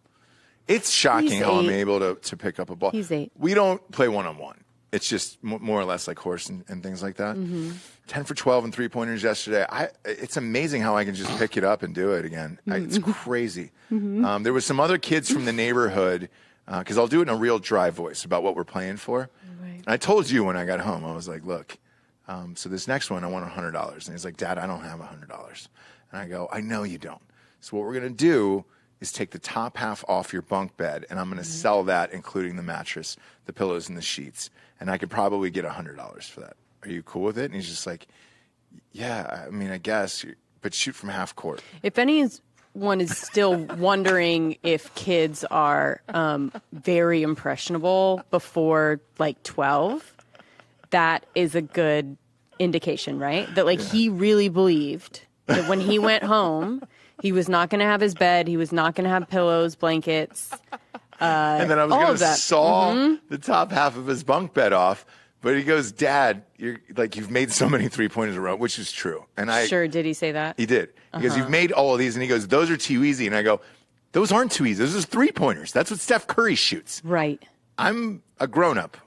It's shocking how I'm able to pick up a ball. He's 8. We don't play one-on-one. It's just more or less like horse and things like that. 10 for 12 and 3-pointers yesterday. It's amazing how I can just pick it up and do it again. It's crazy. There was some other kids from the neighborhood, because I'll do it in a real dry voice about what we're playing for. Right. And I told you when I got home, I was like, look, so this next one, I want $100. And he's like, Dad, I don't have $100. And I go, I know you don't. So what we're going to do is take the top half off your bunk bed, and I'm going to sell that, including the mattress, the pillows, and the sheets. And I could probably get $100 for that. Are you cool with it? And he's just like, yeah, I mean, I guess, but shoot from half court. If anyone is still wondering if kids are very impressionable before 12, that is a good indication, right? That he really believed that when he went home, he was not going to have his bed, he was not going to have pillows, blankets. And then I was going to saw the top half of his bunk bed off. But he goes, Dad, you've made so many 3-pointers in a row, which is true. And Sure, did he say that? He did. He goes, you've made all of these. And he goes, those are too easy. And I go, those aren't too easy. Those are 3-pointers. That's what Steph Curry shoots. Right. I'm a grown-up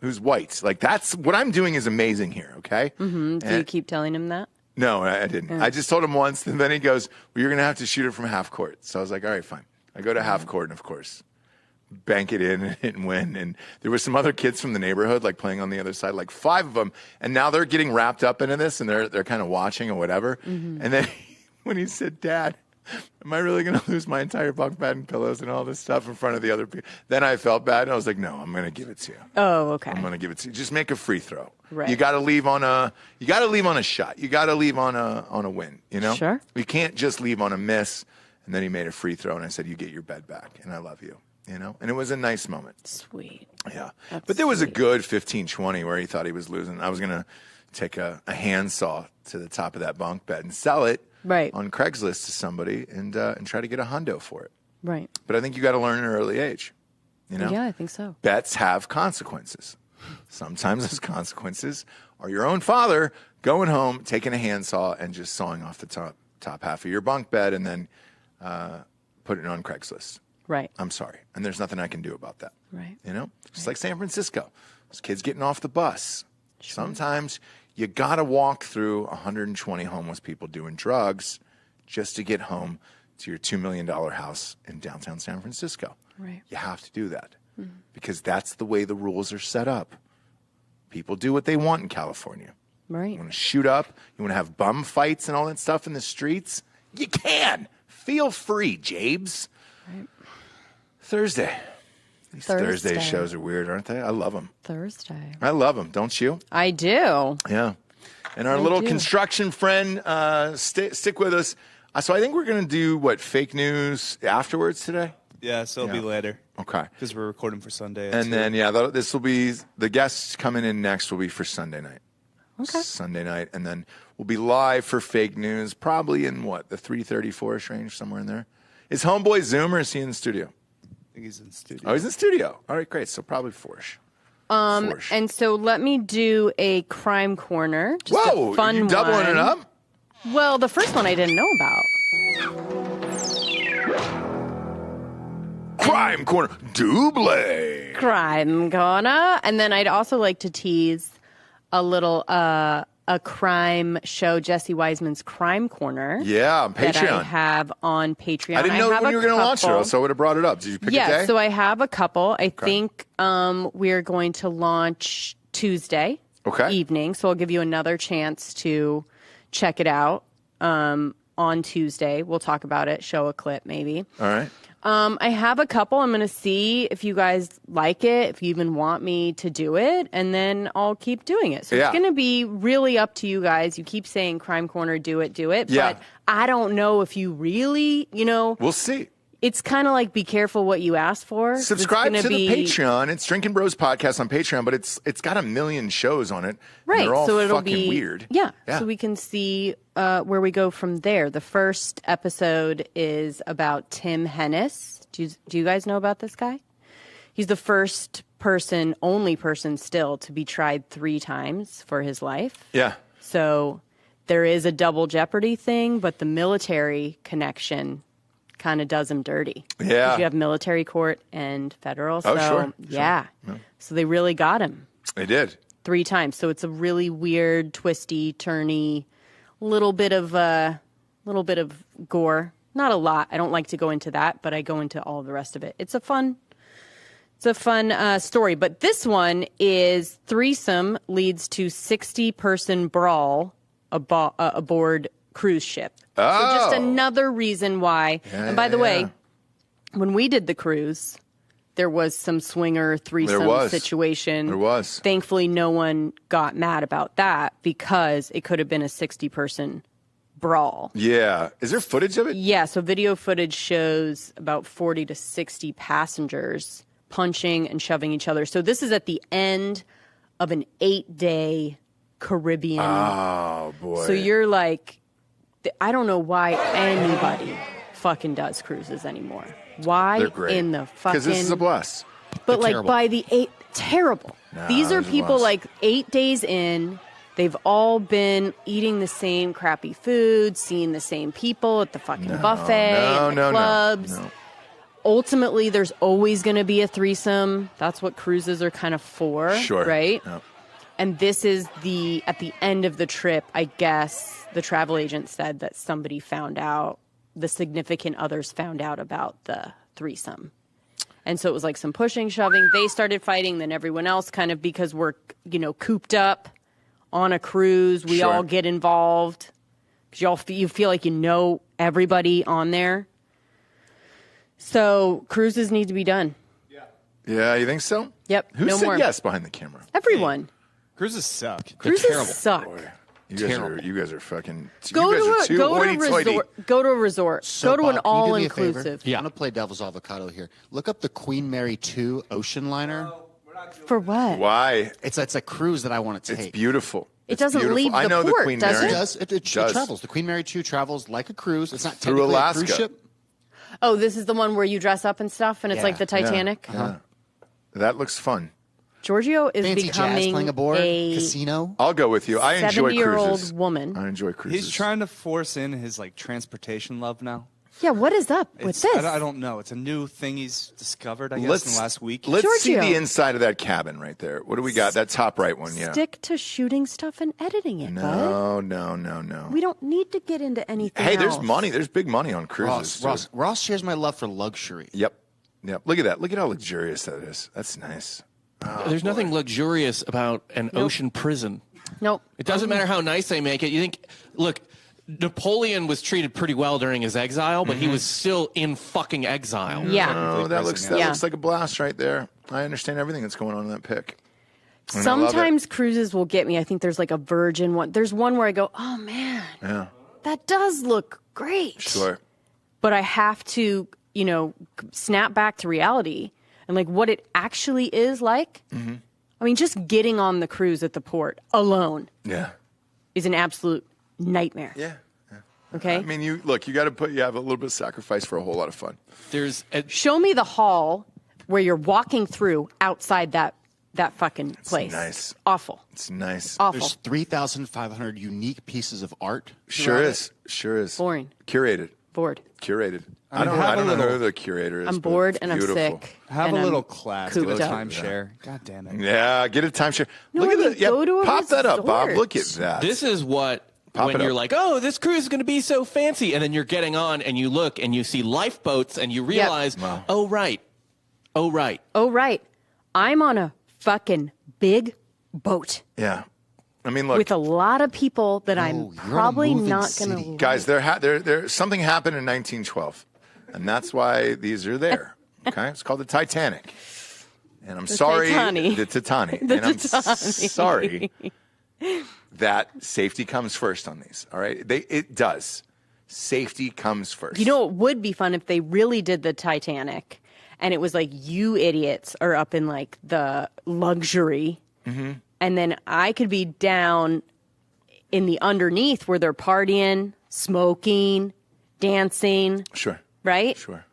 who's white. Like, that's what I'm doing is amazing here, okay? Mm-hmm. Do you keep telling him that? No, I didn't. I just told him once, and then he goes, well, you're going to have to shoot it from half court. So I was like, all right, fine. I go to half court, and of course, bank it in and hit and win. And there were some other kids from the neighborhood, like, playing on the other side, like 5 of them. And now they're getting wrapped up into this, and they're kind of watching or whatever. And then when he said, Dad, am I really going to lose my entire bunk bed and pillows and all this stuff in front of the other people? Then I felt bad, and I was like, no, I'm going to give it to you. Oh, okay. I'm going to give it to you. Just make a free throw. Right. You got to leave on a shot. You got to leave on a win, you know? Sure. We can't just leave on a miss. And then he made a free throw, and I said, you get your bed back, and I love you, you know? And it was a nice moment. Sweet. Yeah. But there was a good 15-20 where he thought he was losing. I was going to take a handsaw to the top of that bunk bed and sell it on Craigslist to somebody and try to get a hundo for it. Right. But I think you got to learn at an early age, you know? Yeah, I think so. Bets have consequences. Sometimes those consequences are your own father going home, taking a handsaw, and just sawing off the top half of your bunk bed and then putting it on Craigslist. Right. I'm sorry. And there's nothing I can do about that. Right. You know? Just like San Francisco. Those kids getting off the bus. Sure. Sometimes you got to walk through 120 homeless people doing drugs just to get home to your $2 million house in downtown San Francisco. Right. You have to do that because that's the way the rules are set up. People do what they want in California. Right. You want to shoot up, you want to have bum fights and all that stuff in the streets, you can. Feel free, Jabes. Right. Thursday. These Thursday shows are weird, aren't they? I love them. Thursday. I love them, don't you? I do. Yeah. And our little construction friend, stick with us. So I think we're going to do, fake news afterwards today? Yeah, so it'll be later. Okay. Because we're recording for Sunday. And then, this will be, the guests coming in next will be for Sunday night. Okay. Sunday night. And then we'll be live for fake news, probably in the 3:34-ish range, somewhere in there. Is Homeboy Zoom or is he in the studio? I think he's in the studio. Oh, he's in the studio. All right, great. So probably 4-ish. And so let me do a crime corner. Just Whoa, a fun you doubling it up? Well, the first one I didn't know about. Crime corner, double. Crime corner. And then I'd also like to tease a little a crime show, Jesse Wiseman's Crime Corner. Yeah, on Patreon. That I have on Patreon. I didn't know when you were going to launch it, so I would have brought it up. Did you pick a day? Yeah, so I have a couple. I think we're going to launch Tuesday evening, so I'll give you another chance to check it out on Tuesday. We'll talk about it, show a clip maybe. All right. I have a couple. I'm going to see if you guys like it, if you even want me to do it, and then I'll keep doing it. So it's going to be really up to you guys. You keep saying Crime Corner, do it. But I don't know if you really, We'll see. It's kind of like be careful what you ask for. Subscribe to the Patreon. It's Drinking Bros Podcast on Patreon, but it's got 1 million shows on it. Right. And they're all so it'll fucking be weird. Yeah. So we can see where we go from there. The first episode is about Tim Hennis. Do you guys know about this guy? He's the first person, only person still, to be tried 3 times for his life. Yeah. So there is a double jeopardy thing, but the military connection kind of does him dirty. Yeah. You have military court and federal. So, sure. Yeah. Sure. So they really got him. They did. 3 times. So it's a really weird, twisty, turny, little bit of gore. Not a lot. I don't like to go into that, but I go into all of the rest of it. It's a fun story. But this one is threesome leads to 60-person brawl aboard cruise ship. Oh. So just another reason why. Yeah, and by the way, when we did the cruise, there was some swinger threesome situation. There was. Thankfully, no one got mad about that because it could have been a 60-person brawl. Yeah. Is there footage of it? Yeah. So video footage shows about 40 to 60 passengers punching and shoving each other. So this is at the end of an 8-day Caribbean. Oh, boy. So you're like, I don't know why anybody fucking does cruises anymore. Why They're great. in the fucking... Because this is a blast. But like by the 8th, terrible. Nah, These are this is a people blast. like 8 days in. They've all been eating the same crappy food, seeing the same people at the fucking buffet, and the clubs. No. Ultimately, there's always going to be a threesome. That's what cruises are kind of for, right? Yeah. And this is at the end of the trip, I guess, the travel agent said that somebody found out, the significant others found out about the threesome. And so it was like some pushing, shoving. They started fighting, then everyone else kind of, because we're, cooped up on a cruise, we all get involved. Because you feel like you know everybody on there. So cruises need to be done. Yeah, you think so? Yep. Who no said more. yes behind the camera? Everyone. Cruises suck. Cruises suck. Boy, you guys are fucking. Go you guys are too to a hoity-toity. resort. Go to a resort. So, go to Bob, an can you do me a all-inclusive. favor? I'm gonna play devil's avocado here. Look up the Queen Mary 2 ocean liner. For what? Why? It's a cruise that I want to take. It's beautiful. It doesn't beautiful. leave the I know port, the Queen does Mary. it? It does. It travels. The Queen Mary 2 travels like a cruise. It's not Through technically Alaska. a cruise ship. Oh, this is the one where you dress up and stuff, and it's like the Titanic. Yeah. That looks fun. Giorgio is Fancy jazz becoming playing aboard, a casino. I'll go with you. I enjoy 70-year-old cruises. woman. I enjoy cruises. He's trying to force in his transportation love now. Yeah, what is up with this? I don't know. It's a new thing he's discovered, I guess, in the last week. Let's see Giorgio. the inside of that cabin right there. What do we got? That top right one, yeah. Stick to shooting stuff and editing it, bud. No. We don't need to get into anything Hey, else. there's money. There's big money on cruises. Ross shares my love for luxury. Yep. Look at that. Look at how luxurious that is. That's nice. Oh, There's nothing luxurious about an ocean prison. Nope. It doesn't matter how nice they make it. You think, look, Napoleon was treated pretty well during his exile, but he was still in fucking exile. Yeah. Oh, that looks like a blast right there. I understand everything that's going on in that pic. And I love it. Sometimes cruises will get me. I think there's like a Virgin one. There's one where I go, oh man, that does look great. Sure. But I have to, snap back to reality and like what it actually is like. Mm-hmm. I mean, just getting on the cruise at the port alone is an absolute nightmare. Yeah. Okay. I mean, you got to you have a little bit of sacrifice for a whole lot of fun. Show me the hall where you're walking through outside that fucking place. Nice. Awful. It's nice. Awful. There's 3,500 unique pieces of art. Sure is. Boring. Curated. Bored. Curated. I don't know who the curator is. I'm bored and beautiful. I'm sick. Have and a little I'm class. Get a cooped up. timeshare. God damn it. Yeah, get a timeshare. No, Look I at mean, that. Yeah, go to a pop that up, Bob. resort. Look at that. This is what, Pop when it you're up. like, oh, this cruise is going to be so fancy. And then you're getting on and you look and you see lifeboats and you realize, oh, right. I'm on a fucking big boat. Yeah. I mean, look. With a lot of people that I'm probably not going to... Guys, there something happened in 1912. And that's why these are there. Okay? It's called the Titanic. And I'm sorry. The Titanic. And I'm sorry that safety comes first on these. All right? It does. Safety comes first. You know, it would be fun if they really did the Titanic and it was like, you idiots are up in like the luxury. Mm-hmm. And then I could be down in the underneath where they're partying, smoking, dancing. Sure. Right? Sure.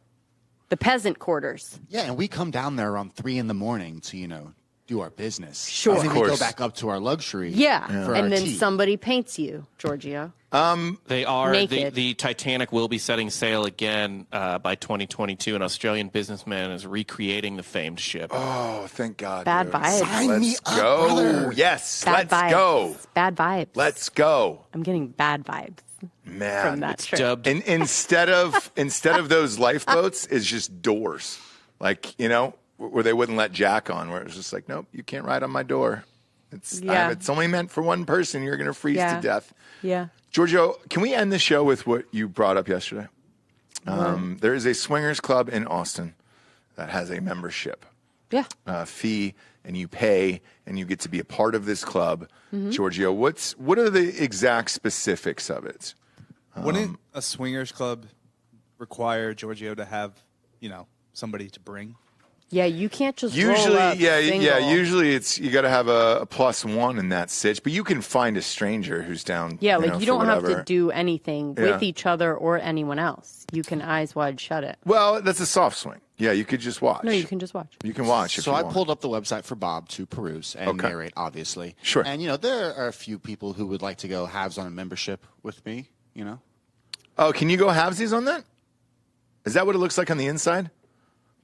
The peasant quarters. Yeah, and we come down there around 3 a.m. to, do our business. Sure. And then Of we go course. back up to our luxury. Yeah. For our And then tea. somebody paints you, Giorgio. They are. Naked. The Titanic will be setting sail again by 2022. An Australian businessman is recreating the famed ship. Oh, thank God. Bad dude. vibes. Sign me Let's up, go. brother. Yes. Bad Let's vibes. go. Bad vibes. Let's go. I'm getting bad vibes Man. from that trip. Dubbed. And instead of those lifeboats, it's just doors. Like, where they wouldn't let Jack on, where it was just like, nope, you can't ride on my door. It's only meant for one person. You're going to freeze to death. Yeah. Giorgio, can we end the show with what you brought up yesterday? There is a swingers club in Austin that has a membership fee, and you pay, and you get to be a part of this club. Mm-hmm. Giorgio, what are the exact specifics of it? Wouldn't a swingers club require Giorgio to have, somebody to bring? Yeah, you can't just usually, roll up single. usually you got to have a +1 in that sitch, but you can find a stranger who's down. Yeah, you don't have whatever. to do anything with each other or anyone else. You can eyes wide shut it. Well, that's a soft swing. Yeah, you could just watch. No, you can just watch. You can watch. So I pulled up the website for Bob to peruse and narrate, obviously. Sure. And there are a few people who would like to go halves on a membership with me. Oh, can you go halvesies on that? Is that what it looks like on the inside?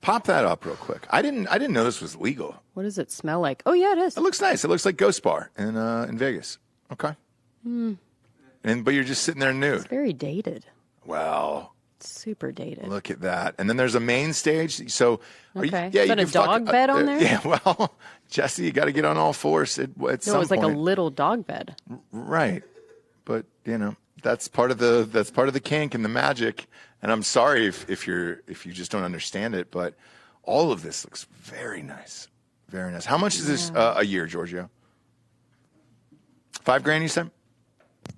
Pop that up real quick. I didn't know this was legal. What does it smell like? Oh yeah, it is. It looks nice. It looks like Ghost Bar in Vegas. Okay. But you're just sitting there nude. It's very dated. Well, super dated. Look at that. And then there's a main stage. So is that a dog bed on there? Yeah. Well, Jesse, you got to get on all fours at some point. No, it was like a little dog bed. Right. But that's part of the kink and the magic. And I'm sorry if you just don't understand it, but all of this looks very nice. Very nice. How much is this a year, Giorgio? $5,000, you said?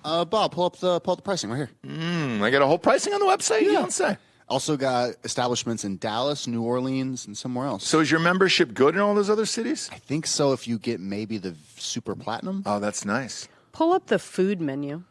Bob, pull up the pricing right here. I got a whole pricing on the website? You don't say. Also got establishments in Dallas, New Orleans, and somewhere else. So is your membership good in all those other cities? I think so if you get maybe the super platinum. Oh, that's nice. Pull up the food menu.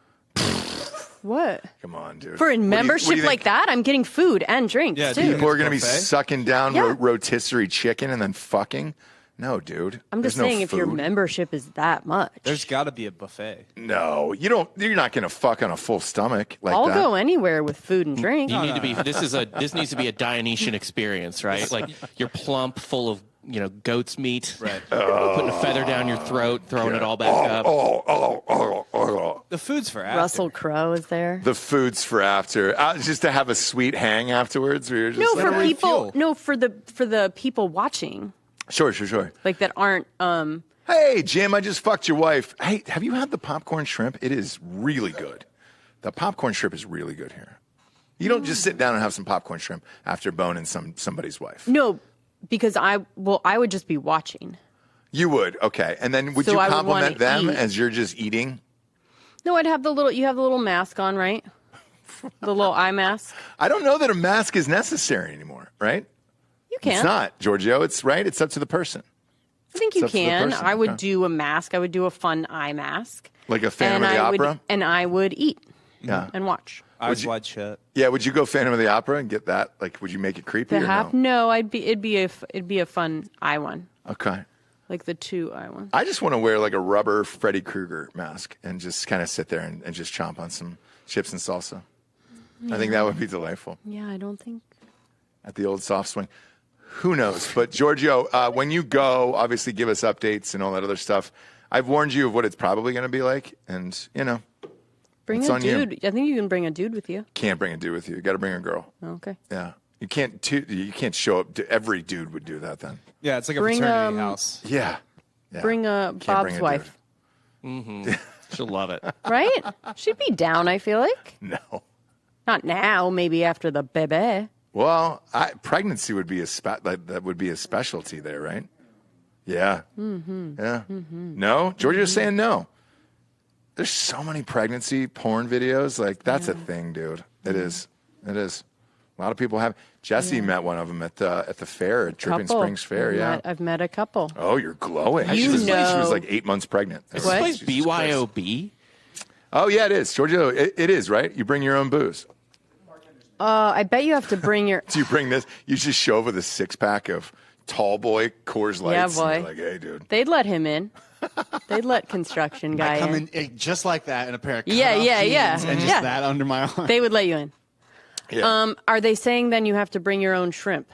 What? Come on, dude. For a membership like that, I'm getting food and drinks, too. People are going to be sucking down rotisserie chicken and then fucking? No, dude. I'm just saying if your membership is that much. There's got to be a buffet. No, you don't. You're not going to fuck on a full stomach like I'll that. go anywhere with food and drink. You need to be. This needs to be a Dionysian experience, right? Like you're plump, full of goat's meat, right? Putting a feather down your throat, throwing it all back up. The food's for after. Russell Crowe is there. The food's for after, just to have a sweet hang afterwards. Where you're just for people. No, for the people watching. Sure. Like that aren't. Hey, Jim, I just fucked your wife. Hey, have you had the popcorn shrimp? It is really good. The popcorn shrimp is really good here. You don't just sit down and have some popcorn shrimp after boning somebody's wife. No, because I would just be watching. You would, okay. And then would you compliment them as you're just eating? No, I'd have you have the little mask on, right? The little eye mask. I don't know that a mask is necessary anymore, right? You can. It's not, Giorgio. It's right. It's up to the person. I think you can. I would do a mask. I would do a fun eye mask. Like a Phantom of the Opera? And I would eat and watch. Eyes wide shut. Yeah, would you go Phantom of the Opera and get that? Like, would you make it creepy or no? No, it'd be a fun eye one. Okay. Like the 2 eye one. I just want to wear like a rubber Freddy Krueger mask and just kind of sit there and just chomp on some chips and salsa. Yeah. I think that would be delightful. Yeah, I don't think. At the old soft swing. Who knows? But Giorgio, when you go, obviously give us updates and all that other stuff. I've warned you of what it's probably going to be like. And, bring a dude. I think you can bring a dude with you. Can't bring a dude with you. You got to bring a girl. Okay. Yeah. You can't show up. Every dude would do that then. Yeah, it's like a fraternity house. Yeah. Bring Bob's wife. Mm-hmm. She'll love it. Right? She'd be down, I feel like. No. Not now, maybe after the bebe. Well, pregnancy would be that would be a specialty there, right? Yeah. Mm-hmm. Yeah. Mm-hmm. No? Giorgio's saying no. There's so many pregnancy porn videos. Like, that's a thing, dude. It is. It is. A lot of people have. Jesse met one of them at the fair, at Dripping Springs Fair. I've met a couple. Oh, you're glowing. She was like 8 months pregnant. Is this place BYOB? Oh, yeah, it is. Giorgio, it is, right? You bring your own booze. I bet you have to bring your... Do you bring this? You just show up with a 6-pack of Tall Boy Coors Lights. Yeah, boy. And you're like, hey, dude. They'd let him in. They'd let construction guy I come in just like that in a pair of jeans and just that under my arm. They would let you in. Yeah. Are they saying then you have to bring your own shrimp?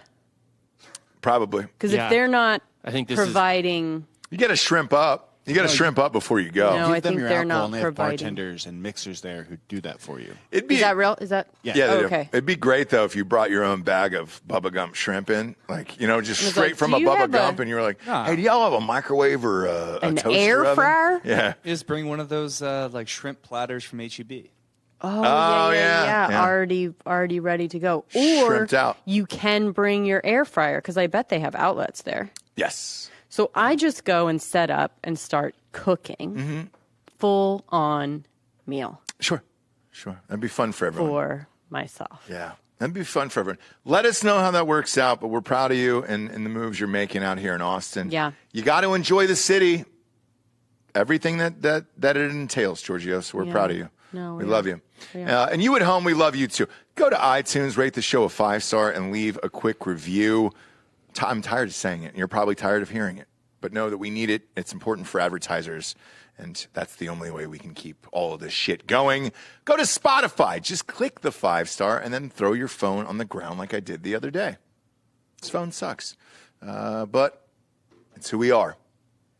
Probably. Because if they're not providing... You got to shrimp up. You got to shrimp up before you go. No, I think they're not and they providing. have bartenders and mixers there who do that for you. Is that real? Is that? Yeah. Okay. It'd be great, though, if you brought your own bag of Bubba Gump shrimp in. Like, just straight from a Bubba Gump. And you were like, hey, do y'all have a microwave or a toaster air oven? fryer? Yeah. Just bring one of those like shrimp platters from HEB. Oh, yeah. Already ready to go. Or Shrimped out. You can bring your air fryer because I bet they have outlets there. Yes. So I just go and set up and start cooking full on meal. Sure. That'd be fun for everyone. For myself. Yeah. That'd be fun for everyone. Let us know how that works out, but we're proud of you and the moves you're making out here in Austin. Yeah. You got to enjoy the city. Everything that it entails, Giorgio, so we're proud of you. No, we love you. And you at home, we love you too. Go to iTunes, rate the show a 5-star, and leave a quick review. I'm tired of saying it, and you're probably tired of hearing it. But know that we need it. It's important for advertisers, and that's the only way we can keep all of this shit going. Go to Spotify. Just click the 5-star, and then throw your phone on the ground like I did the other day. This phone sucks. But it's who we are,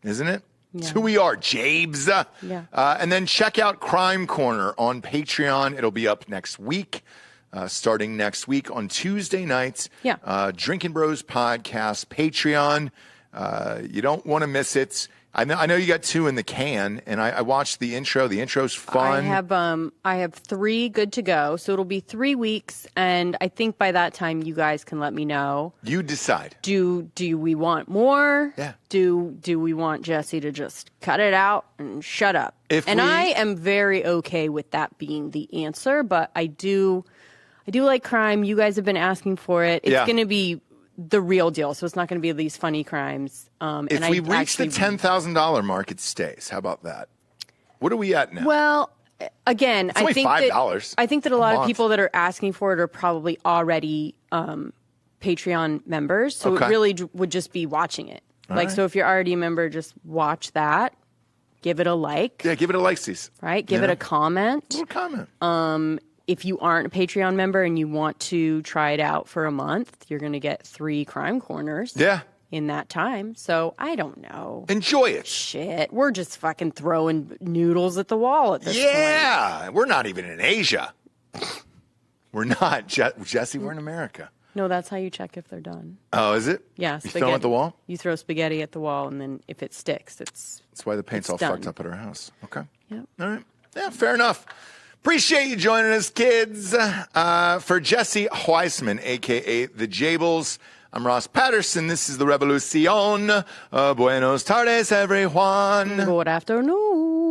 isn't it? It's who we are, Jabes. And then check out Crime Corner on Patreon. It'll be up next week, starting next week on Tuesday nights. Drinking Bros Podcast, Patreon. You don't want to miss it. I know you got 2 in the can, and I watched the intro. The intro's fun. I have 3 good to go, so it'll be 3 weeks, and I think by that time you guys can let me know. You decide. Do we want more? Yeah. Do we want Jesse to just cut it out and shut up? I am very okay with that being the answer, but I do like crime. You guys have been asking for it. It's going to be the real deal, so it's not going to be these funny crimes. If we reach the $10,000 mark, it stays. How about that? What are we at now? Well, again, it's only $5. I think that a lot of people that are asking for it are probably already Patreon members, so it really would just be watching it. So if you're already a member, just watch that. Give it a like. Yeah, give it a like, Cece. Right? Give it a comment. A little comment. If you aren't a Patreon member and you want to try it out for a month, you're going to get 3 crime corners in that time. So I don't know. Enjoy it. Shit. We're just fucking throwing noodles at the wall at this point. Yeah. We're not even in Asia. We're not. Jesse, we're in America. No, that's how you check if they're done. Oh, is it? Yeah. You throw them at the wall? You throw spaghetti at the wall, and then if it sticks, That's why the paint's all done. fucked up at our house. Okay. Yep. All right. Yeah, fair enough. Appreciate you joining us, kids. For Jesse Weissman, a.k.a. The Jables, I'm Ross Patterson. This is The Revolucion. Buenos tardes, everyone. Good afternoon.